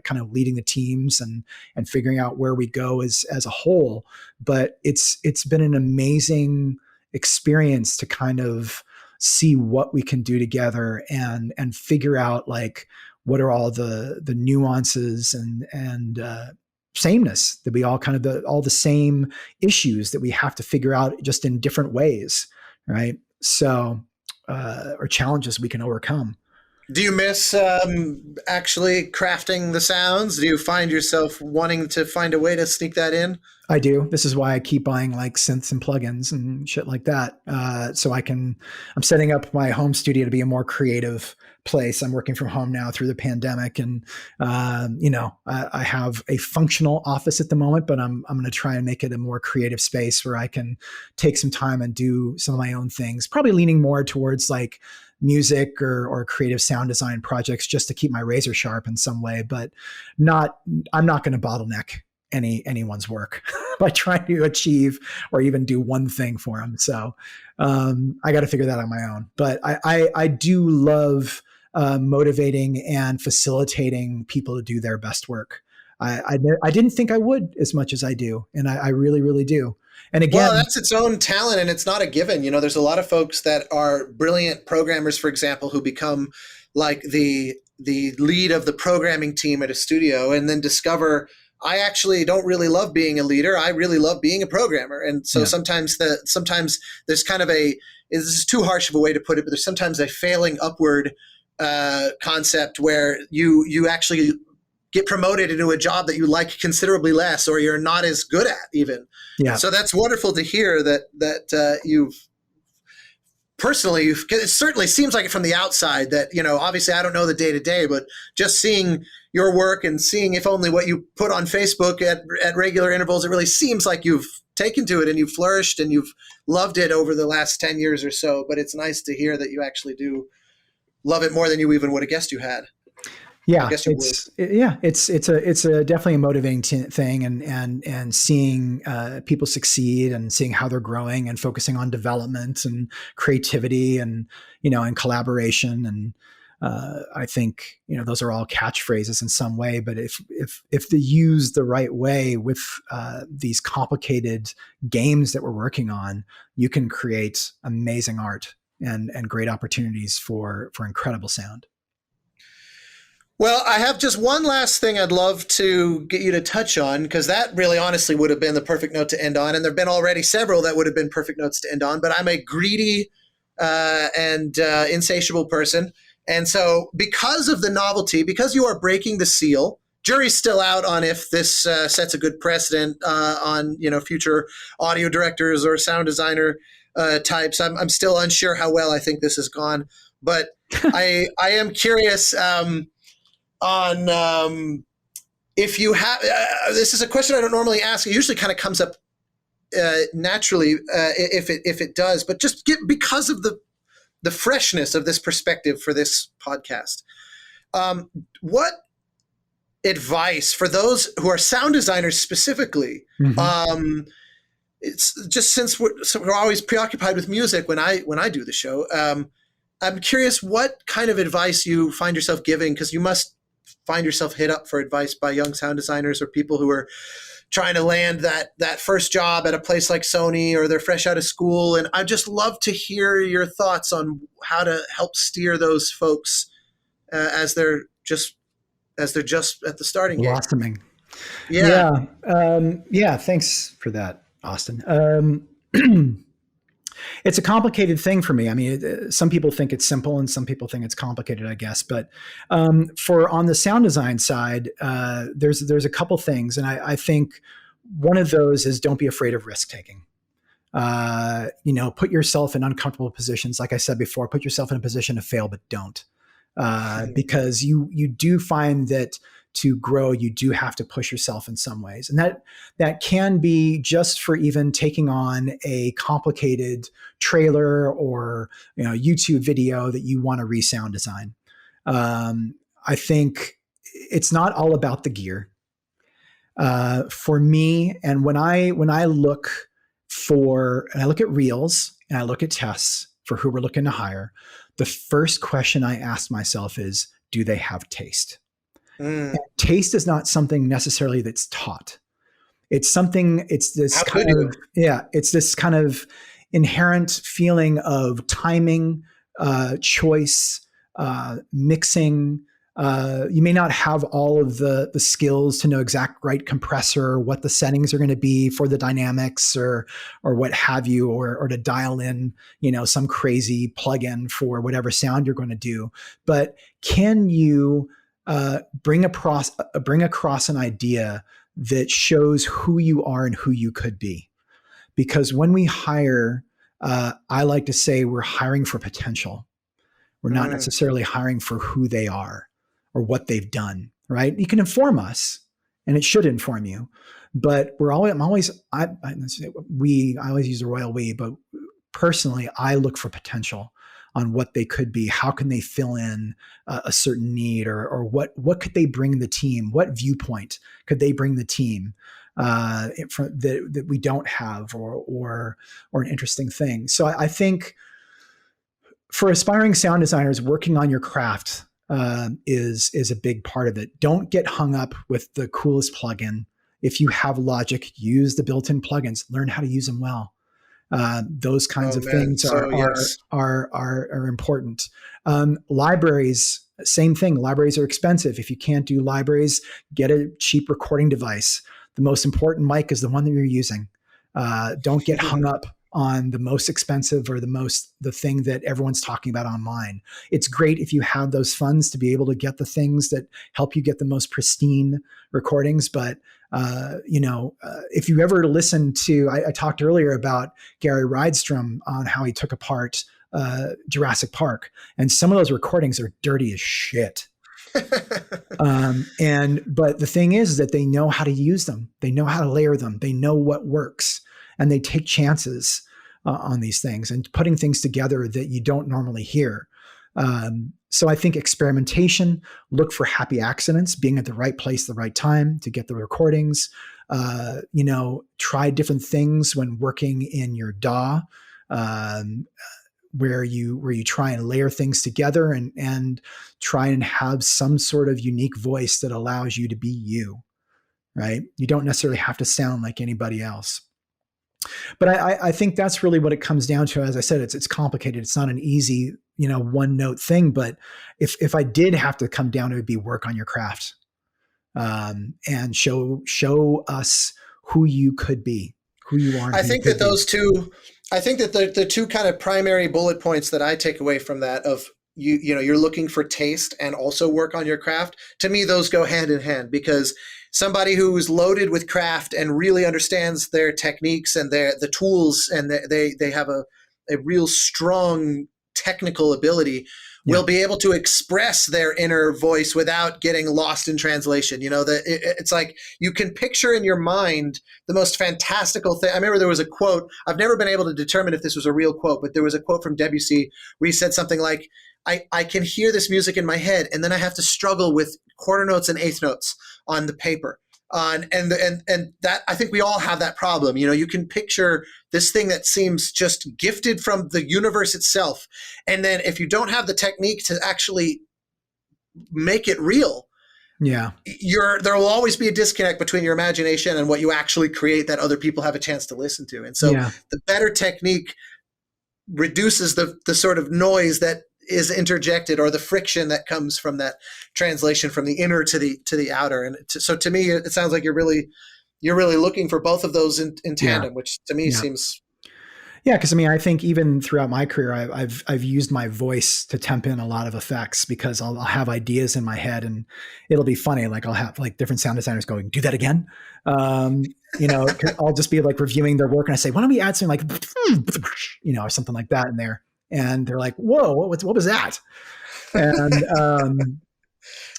S3: kind of leading the teams and figuring out where we go as a whole. But it's been an amazing experience to kind of see what we can do together and figure out like what are all the nuances and sameness that we all kind of all the same issues that we have to figure out just in different ways, right? So or challenges we can overcome.
S1: Do you miss actually crafting the sounds? Do you find yourself wanting to find a way to sneak that in?
S3: I do. This is why I keep buying like synths and plugins and shit like that. So I'm setting up my home studio to be a more creative place. I'm working from home now through the pandemic, and I have a functional office at the moment, but I'm going to try and make it a more creative space where I can take some time and do some of my own things, probably leaning more towards like music or creative sound design projects just to keep my razor sharp in some way, but I'm not going to bottleneck anyone's work by trying to achieve or even do one thing for them. So I got to figure that out on my own. But I do love motivating and facilitating people to do their best work. I didn't think I would as much as I do, and I really, really do. And again,
S1: well, that's its own talent, and it's not a given. You know, there's a lot of folks that are brilliant programmers, for example, who become like the lead of the programming team at a studio, and then discover, I actually don't really love being a leader. I really love being a programmer. And so sometimes there's kind of this is too harsh of a way to put it, but there's sometimes a failing upward concept where you actually get promoted into a job that you like considerably less, or you're not as good at even. Yeah. So that's wonderful to hear that you've personally, it certainly seems like it from the outside that, you know, obviously I don't know the day to day, but just seeing your work and seeing if only what you put on Facebook at regular intervals, it really seems like you've taken to it and you've flourished and you've loved it over the last 10 years or so. But it's nice to hear that you actually do love it more than you even would have guessed you had.
S3: Yeah, it's a definitely a motivating thing, and seeing people succeed and seeing how they're growing and focusing on development and creativity and, you know, and collaboration. And I think, you know, those are all catchphrases in some way, but if they're used the right way with these complicated games that we're working on, you can create amazing art and great opportunities for incredible sound.
S1: Well, I have just one last thing I'd love to get you to touch on, because that really honestly would have been the perfect note to end on. And there have been already several that would have been perfect notes to end on, but I'm a greedy and insatiable person. And so because of the novelty, because you are breaking the seal, jury's still out on if this sets a good precedent on, you know, future audio directors or sound designer types. I'm still unsure how well I think this has gone, but I am curious on if you have this is a question I don't normally ask. It usually kind of comes up naturally if it does, but just because of the freshness of this perspective for this podcast, what advice for those who are sound designers specifically? It's just since we're always preoccupied with music when I do the show. I'm curious what kind of advice you find yourself giving, because you must find yourself hit up for advice by young sound designers or people who are trying to land that first job at a place like Sony, or they're fresh out of school. And I'd just love to hear your thoughts on how to help steer those folks as they're just at the starting gate.
S3: Blossoming.
S1: Yeah.
S3: Thanks for that, Austin. It's a complicated thing for me. I mean, some people think it's simple and some people think it's complicated, I guess. But for on the sound design side, there's a couple things. And I think one of those is don't be afraid of risk taking. Put yourself in uncomfortable positions. Like I said before, put yourself in a position to fail, but don't. Because you do find that to grow, you do have to push yourself in some ways. And that can be just for even taking on a complicated trailer or YouTube video that you want to re-sound design. I think it's not all about the gear. For me, and when I look at reels and I look at tests for who we're looking to hire, the first question I ask myself is, do they have taste? Taste is not something necessarily that's taught. It's this kind of inherent feeling of timing, choice, mixing. You may not have all of the skills to know exact right compressor, what the settings are going to be for the dynamics or what have you, or to dial in, some crazy plugin for whatever sound you're going to do. But can you bring across an idea that shows who you are and who you could be? Because when we hire, I like to say we're hiring for potential. We're not necessarily hiring for who they are or what they've done, right? You can inform us, and it should inform you, but I always use the royal we, but personally, I look for potential on what they could be. How can they fill in a certain need, or what could they bring the team? What viewpoint could they bring the team? that we don't have, or an interesting thing. So I think for aspiring sound designers, working on your craft is a big part of it. Don't get hung up with the coolest plugin. If you have Logic, use the built-in plugins. Learn how to use them well. Those kinds of things are important. Libraries, same thing. Libraries are expensive. If you can't do libraries, get a cheap recording device. The most important mic is the one that you're using. Don't get hung up on the most expensive or the thing that everyone's talking about online. It's great if you have those funds to be able to get the things that help you get the most pristine recordings. But, if you ever listen to, I talked earlier about Gary Rydstrom on how he took apart Jurassic Park, and some of those recordings are dirty as shit. But the thing is that they know how to use them. They know how to layer them. They know what works, and they take chances on these things and putting things together that you don't normally hear. So I think experimentation, look for happy accidents, being at the right place, the right time to get the recordings, try different things when working in your DAW, where you try and layer things together and try and have some sort of unique voice that allows you to be you, right? You don't necessarily have to sound like anybody else. But I think that's really what it comes down to. As I said, it's complicated. It's not an easy, one note thing. But if I did have to come down, it would be work on your craft, and show us who you could be, who you are.
S1: I think that the two kind of primary bullet points that I take away from that of you're looking for taste and also work on your craft. To me, those go hand in hand, because somebody who's loaded with craft and really understands their techniques and the tools, and they have a real strong technical ability, will be able to express their inner voice without getting lost in translation. It's like you can picture in your mind the most fantastical thing. I remember there was a quote. I've never been able to determine if this was a real quote, but there was a quote from Debussy where he said something like, I can hear this music in my head, and then I have to struggle with quarter notes and eighth notes on the paper. And that, I think we all have that problem. You can picture this thing that seems just gifted from the universe itself. And then if you don't have the technique to actually make it real, there will always be a disconnect between your imagination and what you actually create that other people have a chance to listen to. And so the better technique reduces the sort of noise that is interjected, or the friction that comes from that translation from the inner to the outer. And so to me, it sounds like you're really looking for both of those in tandem, which to me seems.
S3: Yeah, because I think even throughout my career, I've used my voice to temp in a lot of effects, because I'll have ideas in my head, and it'll be funny. Like I'll have different sound designers going, "Do that again." I'll just be reviewing their work, and I say, "Why don't we add something or something like that in there?" And they're like, "Whoa, what was that?" And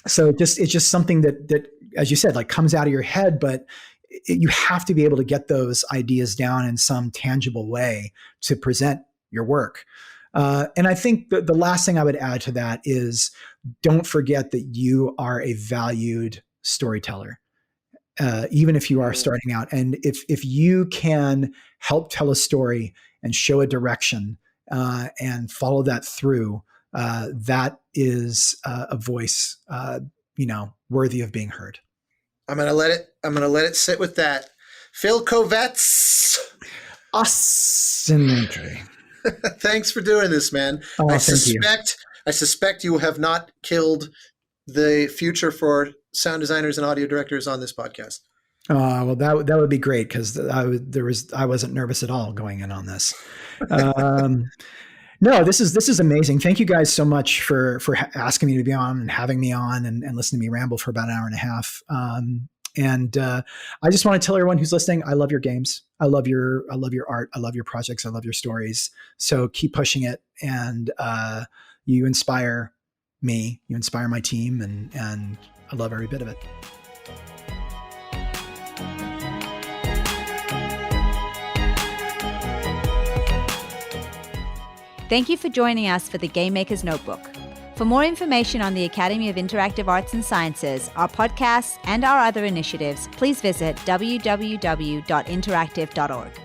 S3: so it's just something that, as you said, comes out of your head, but you have to be able to get those ideas down in some tangible way to present your work. And I think the last thing I would add to that is, don't forget that you are a valued storyteller, even if you are starting out. And if you can help tell a story and show a direction, and follow that through, that is a voice, worthy of being heard.
S1: I'm gonna let it sit with that. Phil Kovats,
S3: Wintory.
S1: Thanks for doing this, man.
S3: Oh,
S1: I suspect you have not killed the future for sound designers and audio directors on this podcast.
S3: Well, that would be great, because I wasn't nervous at all going in on this. No, this is amazing. Thank you guys so much for asking me to be on and having me on and listening to me ramble for about an hour and a half. And I just want to tell everyone who's listening, I love your games. I love your art. I love your projects. I love your stories. So keep pushing it. And you inspire me, you inspire my team, and I love every bit of it.
S2: Thank you for joining us for the Game Maker's Notebook. For more information on the Academy of Interactive Arts and Sciences, our podcasts, and our other initiatives, please visit www.interactive.org.